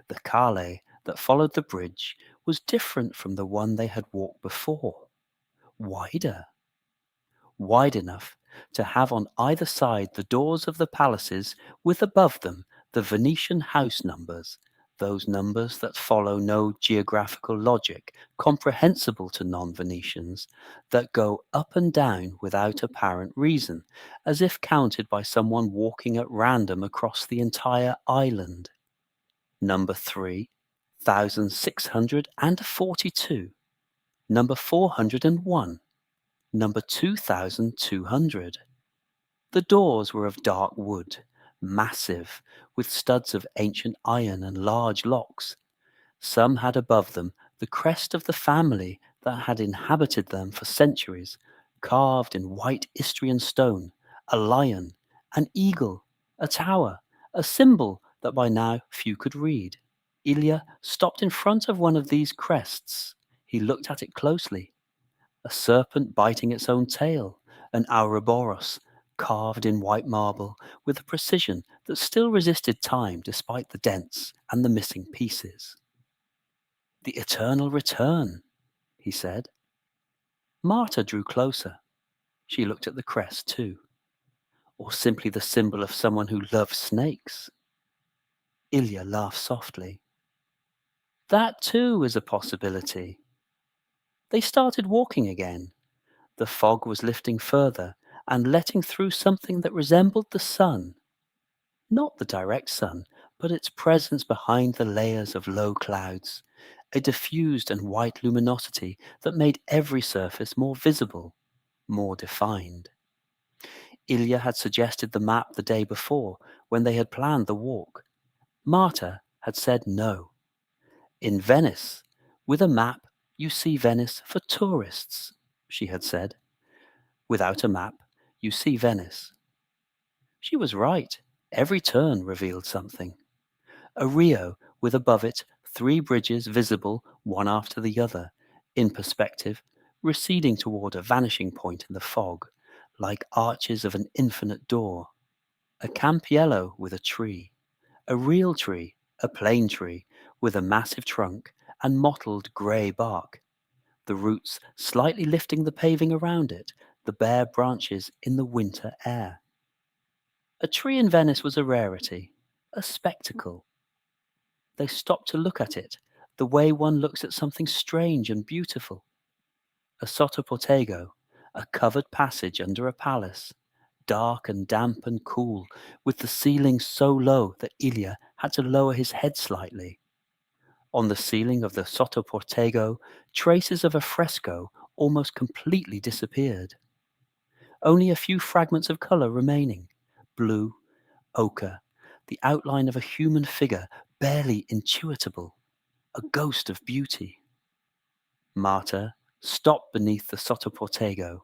A: The calle that followed the bridge was different from the one they had walked before. Wider. Wide enough to have on either side the doors of the palaces with above them the Venetian house numbers, those numbers that follow no geographical logic comprehensible to non-Venetians, that go up and down without apparent reason, as if counted by someone walking at random across the entire island. Number 3,642, number 401, number 2,200. The doors were of dark wood, massive, with studs of ancient iron and large locks. Some had above them the crest of the family that had inhabited them for centuries, carved in white Istrian stone, a lion, an eagle, a tower, a symbol that by now few could read. Ilya stopped in front of one of these crests. He looked at it closely. A serpent biting its own tail, an Ouroboros, carved in white marble with a precision that still resisted time despite the dents and the missing pieces. The eternal return, he said. Marta drew closer. She looked at the crest too. Or simply the symbol of someone who loves snakes. Ilya laughed softly. That too is a possibility. They started walking again. The fog was lifting further and letting through something that resembled the sun. Not the direct sun, but its presence behind the layers of low clouds, a diffused and white luminosity that made every surface more visible, more defined. Ilya had suggested the map the day before, when they had planned the walk. Marta had said no. In Venice, with a map, you see Venice for tourists, she had said. Without a map, you see Venice. She was right. Every turn revealed something. A Rio with above it 3 bridges visible one after the other, in perspective, receding toward a vanishing point in the fog, like arches of an infinite door. A campiello with a tree, a real tree, a plain tree, with a massive trunk and mottled grey bark, the roots slightly lifting the paving around it, the bare branches in the winter air. A tree in Venice was a rarity, a spectacle. They stopped to look at it, the way one looks at something strange and beautiful. A sottoportego, a covered passage under a palace, dark and damp and cool, with the ceiling so low that Ilya had to lower his head slightly. On the ceiling of the sottoportego, traces of a fresco almost completely disappeared. Only a few fragments of colour remaining, blue, ochre, the outline of a human figure barely intuitable, a ghost of beauty. Marta stopped beneath the sottoportego.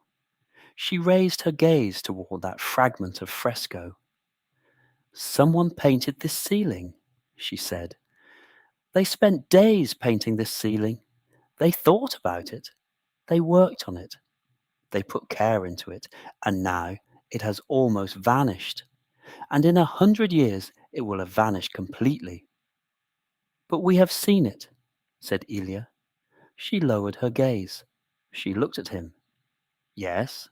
A: She raised her gaze toward that fragment of fresco. "Someone painted this ceiling," she said. "They spent days painting this ceiling. They thought about it. They worked on it. They put care into it, and now it has almost vanished. And in 100 years it will have vanished completely." "But we have seen it," said Ilya. She lowered her gaze. She looked at him. "Yes,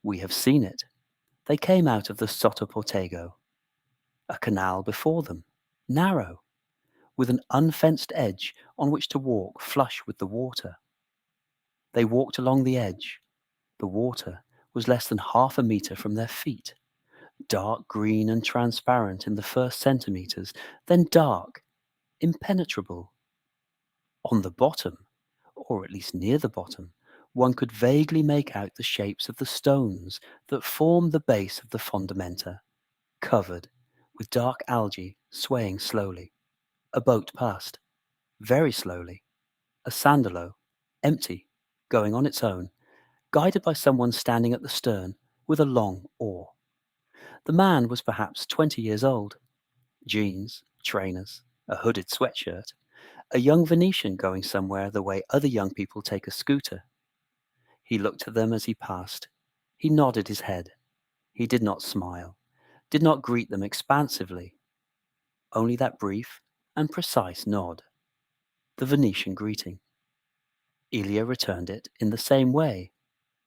A: we have seen it." They came out of the sottoportego. A canal before them, narrow, with an unfenced edge on which to walk flush with the water. They walked along the edge. The water was less than half a metre from their feet, dark green and transparent in the first centimetres, then dark, impenetrable. On the bottom, or at least near the bottom, one could vaguely make out the shapes of the stones that form the base of the fondamenta, covered with dark algae swaying slowly. A boat passed, very slowly, a sandalo, empty, going on its own, guided by someone standing at the stern with a long oar. The man was perhaps 20 years old. Jeans, trainers, a hooded sweatshirt, a young Venetian going somewhere the way other young people take a scooter. He looked at them as he passed. He nodded his head. He did not smile, did not greet them expansively. Only that brief and precise nod. The Venetian greeting. Ilya returned it in the same way.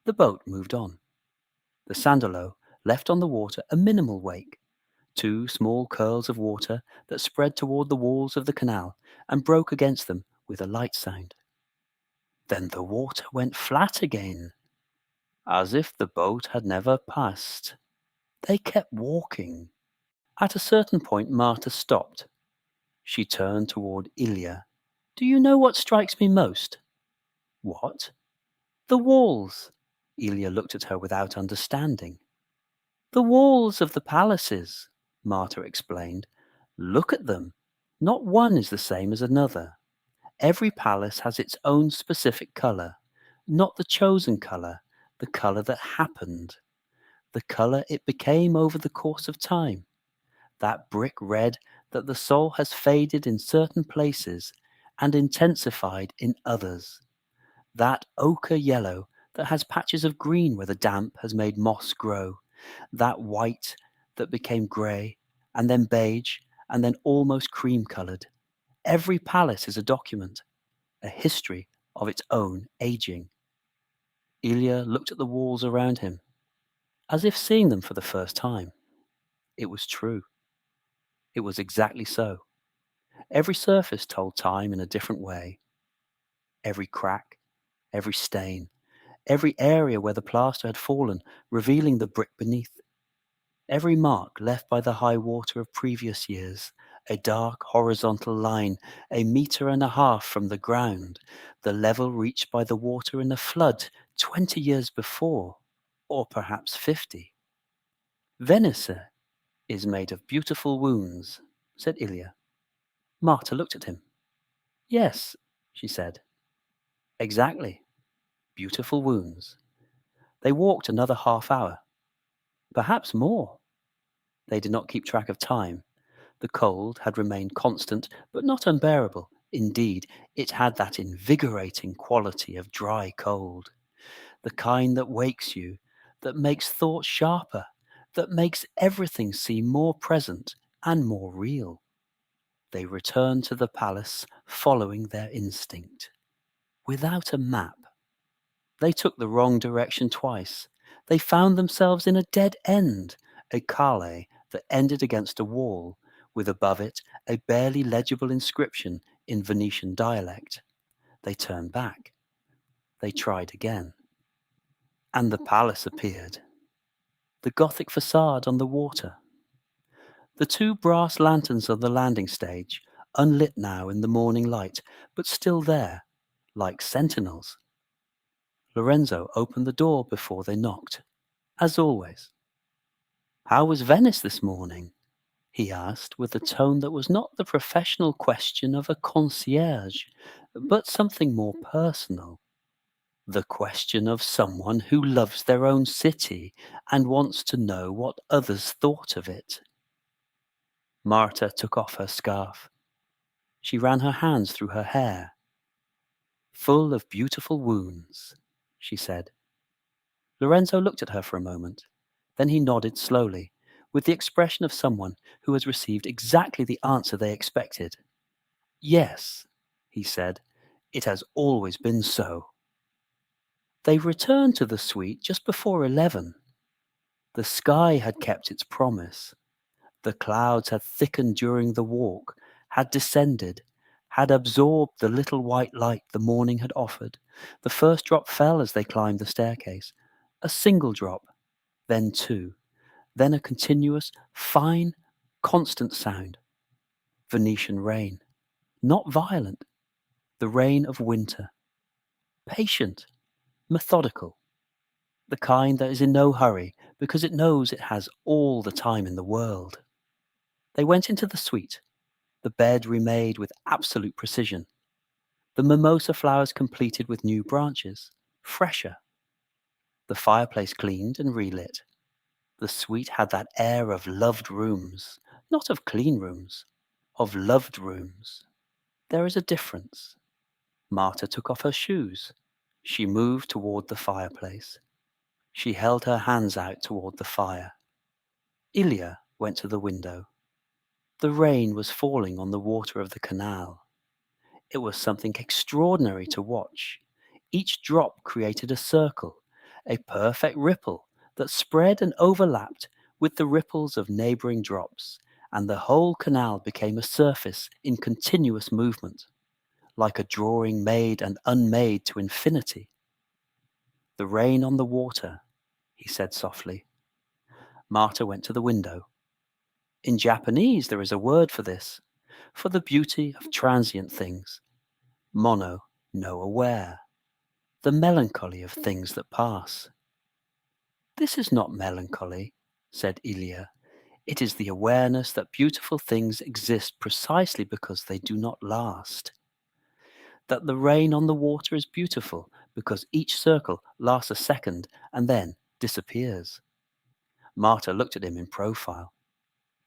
A: The boat moved on. The sandalo left on the water a minimal wake, 2 small curls of water that spread toward the walls of the canal and broke against them with a light sound. Then the water went flat again, as if the boat had never passed. They kept walking. At a certain point Marta stopped. She turned toward Ilya. "Do you know what strikes me most?" "What?" "The walls." Ilya looked at her without understanding. "The walls of the palaces," Marta explained. "Look at them. Not one is the same as another. Every palace has its own specific colour, not the chosen colour, the colour that happened, the colour it became over the course of time, that brick red that the soul has faded in certain places and intensified in others, that ochre yellow that has patches of green where the damp has made moss grow, that white that became grey, and then beige, and then almost cream-coloured. Every palace is a document, a history of its own aging." Ilya looked at the walls around him, as if seeing them for the first time. It was true. It was exactly so. Every surface told time in a different way. Every crack, every stain, every area where the plaster had fallen, revealing the brick beneath. Every mark left by the high water of previous years, a dark horizontal line, 1.5 meters from the ground, the level reached by the water in a flood 20 years before, or perhaps 50. "Venice is made of beautiful wounds," said Ilya. Marta looked at him. "Yes," she said. "Exactly. Beautiful wounds." They walked another half hour. Perhaps more. They did not keep track of time. The cold had remained constant, but not unbearable. Indeed, it had that invigorating quality of dry cold, the kind that wakes you, that makes thought sharper, that makes everything seem more present and more real. They returned to the palace, following their instinct. Without a map, they took the wrong direction twice. They found themselves in a dead end, a calle that ended against a wall, with above it a barely legible inscription in Venetian dialect. They turned back. They tried again. And the palace appeared. The Gothic facade on the water. The two brass lanterns on the landing stage, unlit now in the morning light, but still there, like sentinels. Lorenzo opened the door before they knocked, as always. "How was Venice this morning?" he asked, with a tone that was not the professional question of a concierge, but something more personal. The question of someone who loves their own city and wants to know what others thought of it. Marta took off her scarf. She ran her hands through her hair. "Full of beautiful wounds," she said. Lorenzo looked at her for a moment. Then he nodded slowly, with the expression of someone who has received exactly the answer they expected. "Yes," he said, "it has always been so." They returned to the suite just before 11. The sky had kept its promise. The clouds had thickened during the walk, had descended, had absorbed the little white light the morning had offered. The first drop fell as they climbed the staircase. A single drop, then two, then a continuous, fine, constant sound. Venetian rain. Not violent. The rain of winter. Patient, methodical. The kind that is in no hurry because it knows it has all the time in the world. They went into the suite. The bed remade with absolute precision. The mimosa flowers completed with new branches, fresher. The fireplace cleaned and relit. The suite had that air of loved rooms, not of clean rooms, of loved rooms. There is a difference. Marta took off her shoes. She moved toward the fireplace. She held her hands out toward the fire. Ilya went to the window. The rain was falling on the water of the canal. It was something extraordinary to watch. Each drop created a circle, a perfect ripple that spread and overlapped with the ripples of neighboring drops, and the whole canal became a surface in continuous movement, like a drawing made and unmade to infinity. "The rain on the water," he said softly. Marta went to the window. In Japanese there is a word for this, for the beauty of transient things. Mono no aware. The melancholy of things that pass. "This is not melancholy," said Ilya. "It is the awareness that beautiful things exist precisely because they do not last. That the rain on the water is beautiful because each circle lasts a second and then disappears." Marta looked at him in profile.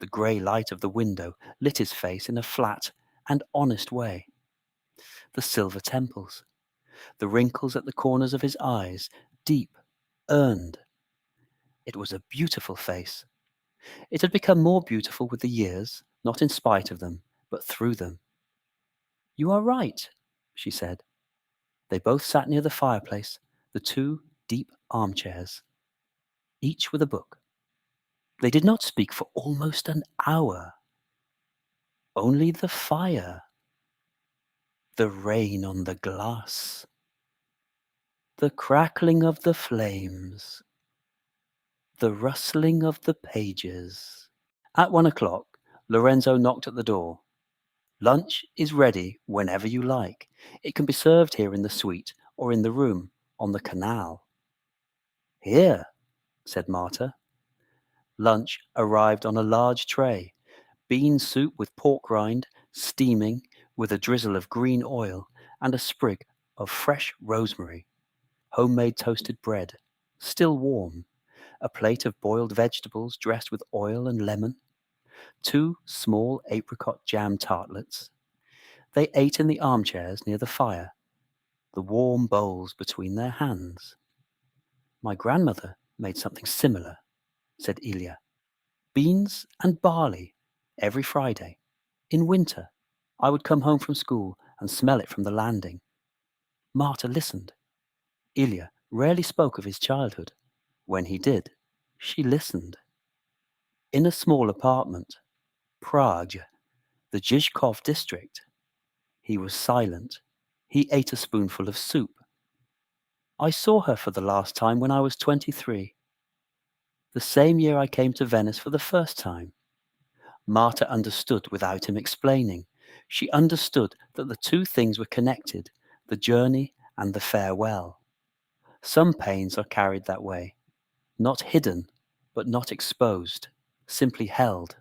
A: The grey light of the window lit his face in a flat and honest way. The silver temples, the wrinkles at the corners of his eyes, deep, earned. It was a beautiful face. It had become more beautiful with the years, not in spite of them, but through them. "You are right," she said. They both sat near the fireplace, the two deep armchairs, each with a book. They did not speak for almost an hour. Only the fire, the rain on the glass, the crackling of the flames, the rustling of the pages. At 1 o'clock, Lorenzo knocked at the door. "Lunch is ready whenever you like. It can be served here in the suite or in the room on the canal." "Here," said Marta. Lunch arrived on a large tray. Bean soup with pork rind, steaming, with a drizzle of green oil and a sprig of fresh rosemary. Homemade toasted bread, still warm. a plate of boiled vegetables dressed with oil and lemon, 2 small apricot jam tartlets. They ate in the armchairs near the fire, the warm bowls between their hands. My grandmother made something similar, said Ilya. Beans and barley every Friday. In winter, I would come home from school and smell it from the landing. Marta listened. Ilya rarely spoke of his childhood. When he did, she listened. In a small apartment, Prague, the Zhizkov district, he was silent. He ate a spoonful of soup. I saw her for the last time when I was 23. The same year I came to Venice for the first time. Marta understood without him explaining. She understood that the two things were connected, the journey and the farewell. Some pains are carried that way, not hidden, but not exposed, simply held.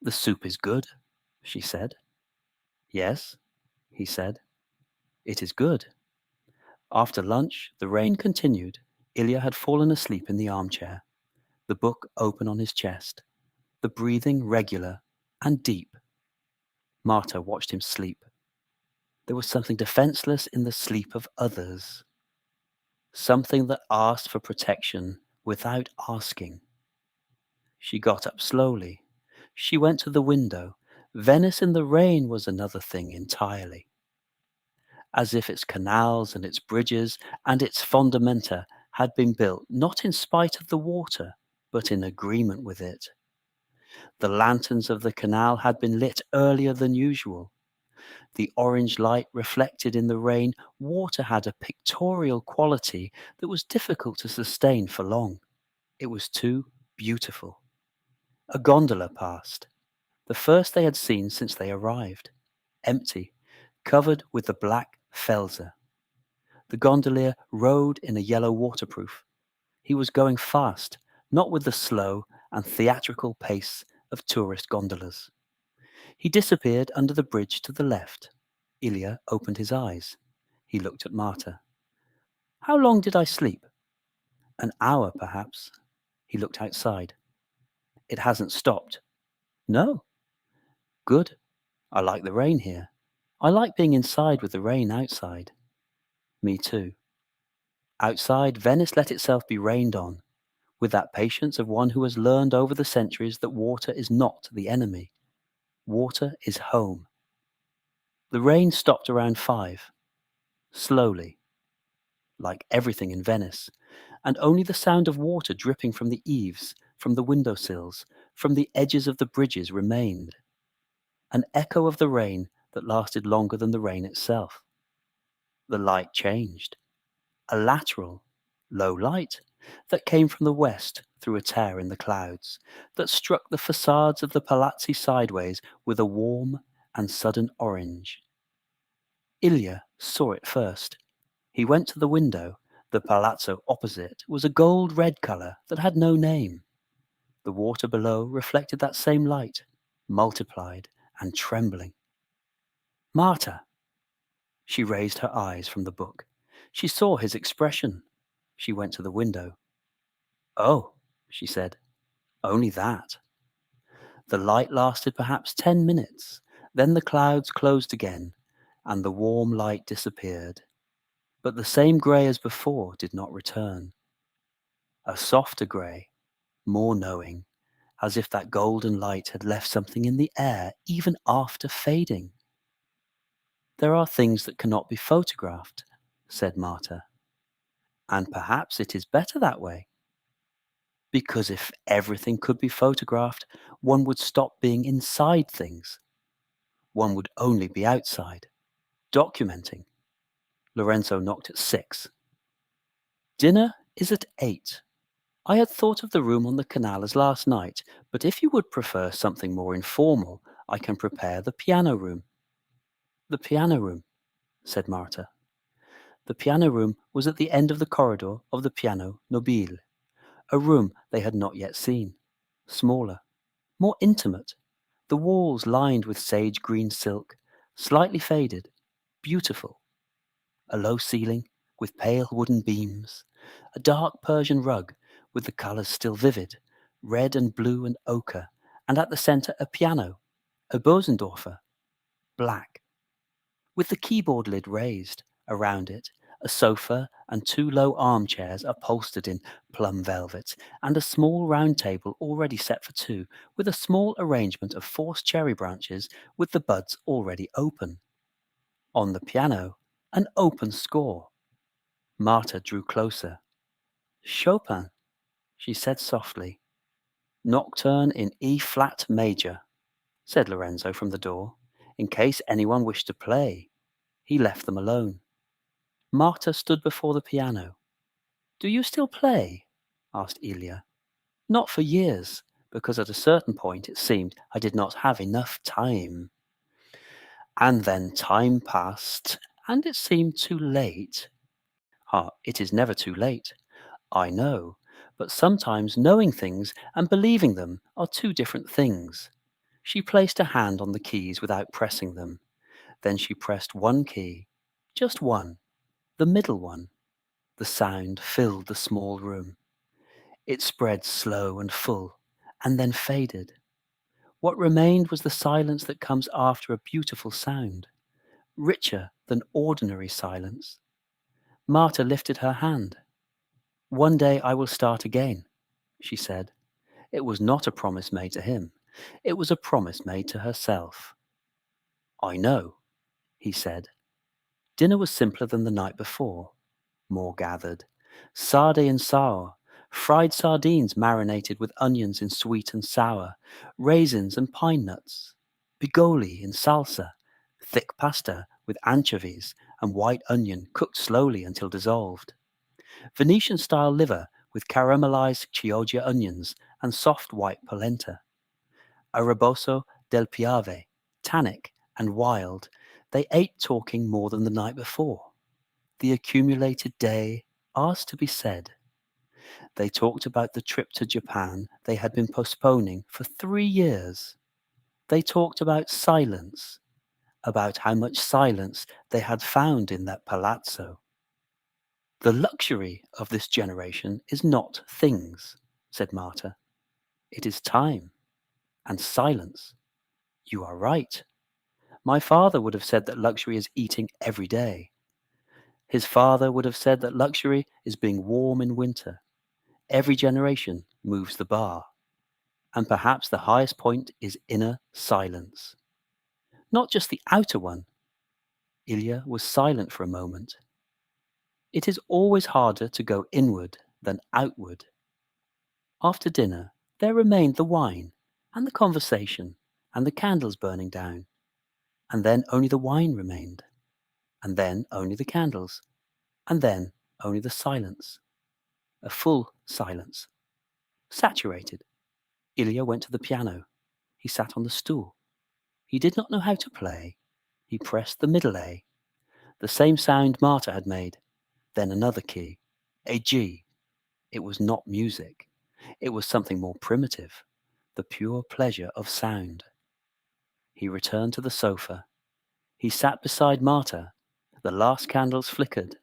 A: The soup is good, she said. Yes, he said. It is good. After lunch, the rain continued. Ilya had fallen asleep in the armchair, the book open on his chest, the breathing regular and deep. Marta watched him sleep. There was something defenseless in the sleep of others, something that asked for protection without asking. She got up slowly. She went to the window. Venice in the rain was another thing entirely. As if its canals and its bridges and its fondamenta had been built not in spite of the water, but in agreement with it. The lanterns of the canal had been lit earlier than usual. The orange light reflected in the rain, water had a pictorial quality that was difficult to sustain for long. It was too beautiful. A gondola passed, the first they had seen since they arrived, empty, covered with the black felser. The gondolier rode in a yellow waterproof. He was going fast, not with the slow and theatrical pace of tourist gondolas. He disappeared under the bridge to the left. Ilya opened his eyes. He looked at Marta. How long did I sleep? An hour, perhaps. He looked outside. It hasn't stopped. No. Good. I like the rain here. I like being inside with the rain outside. Me too. Outside, Venice let itself be rained on, with that patience of one who has learned over the centuries that water is not the enemy. Water is home. The rain stopped around 5. Slowly, like everything in Venice, and only the sound of water dripping from the eaves, from the windowsills, from the edges of the bridges remained. An echo of the rain that lasted longer than the rain itself. The light changed. A lateral, low light that came from the west through a tear in the clouds, that struck the facades of the palazzi sideways with a warm and sudden orange. Ilya saw it first. He went to the window. The palazzo opposite was a gold-red colour that had no name. The water below reflected that same light, multiplied and trembling. Marta! She raised her eyes from the book. She saw his expression. She went to the window. Oh, she said, only that. The light lasted perhaps 10 minutes. Then the clouds closed again, and the warm light disappeared. But the same grey as before did not return. A softer grey, more knowing, as if that golden light had left something in the air even after fading. There are things that cannot be photographed, said Marta. And perhaps it is better that way. Because if everything could be photographed, one would stop being inside things. One would only be outside, documenting. Lorenzo knocked at 6. Dinner is at 8. I had thought of the room on the canal as last night, but if you would prefer something more informal, I can prepare the piano room. The piano room, said Marta. The piano room was at the end of the corridor of the piano nobile, a room they had not yet seen, smaller, more intimate, the walls lined with sage green silk, slightly faded, beautiful. A low ceiling with pale wooden beams, a dark Persian rug with the colours still vivid, red and blue and ochre, and at the centre a piano, a Bosendorfer, black, with the keyboard lid raised. Around it, a sofa and 2 low armchairs upholstered in plum velvet, and a small round table already set for 2, with a small arrangement of forced cherry branches with the buds already open. On the piano, an open score. Marta drew closer. Chopin, she said softly. Nocturne in E-flat major, said Lorenzo from the door, in case anyone wished to play. He left them alone. Marta stood before the piano. Do you still play? Asked Ilya. Not for years, because at a certain point it seemed I did not have enough time. And then time passed, and it seemed too late. It is never too late. I know, but sometimes knowing things and believing them are 2 different things. She placed a hand on the keys without pressing them. Then she pressed one key, just one, the middle one. The sound filled the small room. It spread slow and full, and then faded. What remained was the silence that comes after a beautiful sound, richer than ordinary silence. Marta lifted her hand. One day I will start again, she said. It was not a promise made to him. It was a promise made to herself. I know, he said. Dinner was simpler than the night before. More gathered. Sarde and sour, fried sardines marinated with onions in sweet and sour, raisins and pine nuts, bigoli in salsa, thick pasta with anchovies and white onion cooked slowly until dissolved, Venetian-style liver with caramelized Chioggia onions and soft white polenta, a rebozo del piave, tannic and wild. They ate talking more than the night before. The accumulated day asked to be said. They talked about the trip to Japan they had been postponing for 3 years. They talked about silence, about how much silence they had found in that palazzo. The luxury of this generation is not things, said Marta. It is time and silence. You are right. My father would have said that luxury is eating every day. His father would have said that luxury is being warm in winter. Every generation moves the bar. And perhaps the highest point is inner silence. Not just the outer one. Ilya was silent for a moment. It is always harder to go inward than outward. After dinner, there remained the wine, and the conversation, and the candles burning down. And then only the wine remained. And then only the candles. And then only the silence. A full silence. Saturated. Ilya went to the piano. He sat on the stool. He did not know how to play. He pressed the middle A. The same sound Marta had made. Then another key. A G. It was not music. It was something more primitive. The pure pleasure of sound. He returned to the sofa. He sat beside Marta. The last candles flickered.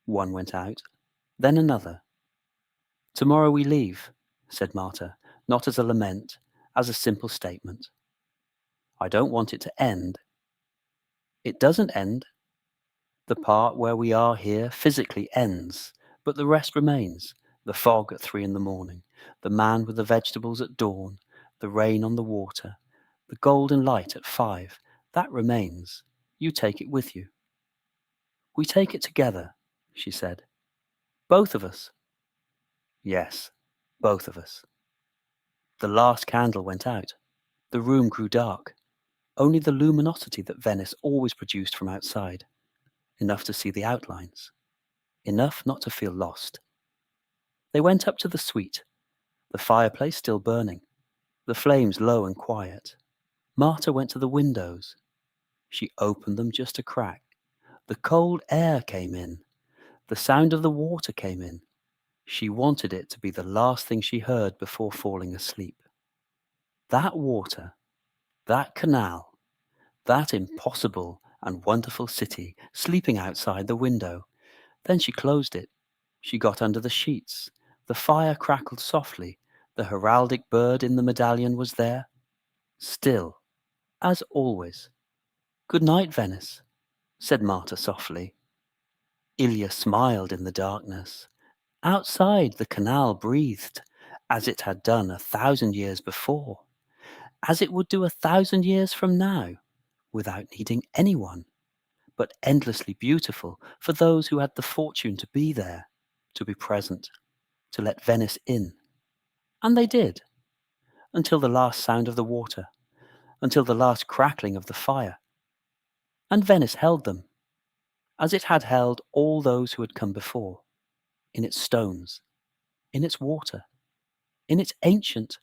A: One went out. Then another. Tomorrow we leave, said Marta, not as a lament, as a simple statement. I don't want it to end. It doesn't end. The part where we are here physically ends, but the rest remains. The fog at 3 a.m, the man with the vegetables at dawn, the rain on the water, the golden light at 5. That remains. You take it with you. We take it together, she said. Both of us. Yes, both of us. The last candle went out. The room grew dark. Only the luminosity that Venice always produced from outside. Enough to see the outlines. Enough not to feel lost. They went up to the suite, the fireplace still burning, the flames low and quiet. Marta went to the windows. She opened them just a crack. The cold air came in. The sound of the water came in. She wanted it to be the last thing she heard before falling asleep. That water, that canal, that impossible and wonderful city sleeping outside the window. Then she closed it. She got under the sheets, The fire crackled softly. The heraldic bird in the medallion was there, still, as always. "Good night, Venice," said Marta softly. Ilya smiled in the darkness. Outside, the canal breathed, as it had done 1,000 years before, as it would do 1,000 years from now, without needing anyone, but endlessly beautiful for those who had the fortune to be there, to be present, to let Venice in. And they did, until the last sound of the water, until the last crackling of the fire. And Venice held them, as it had held all those who had come before, in its stones, in its water, in its ancient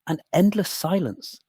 A: and endless silence,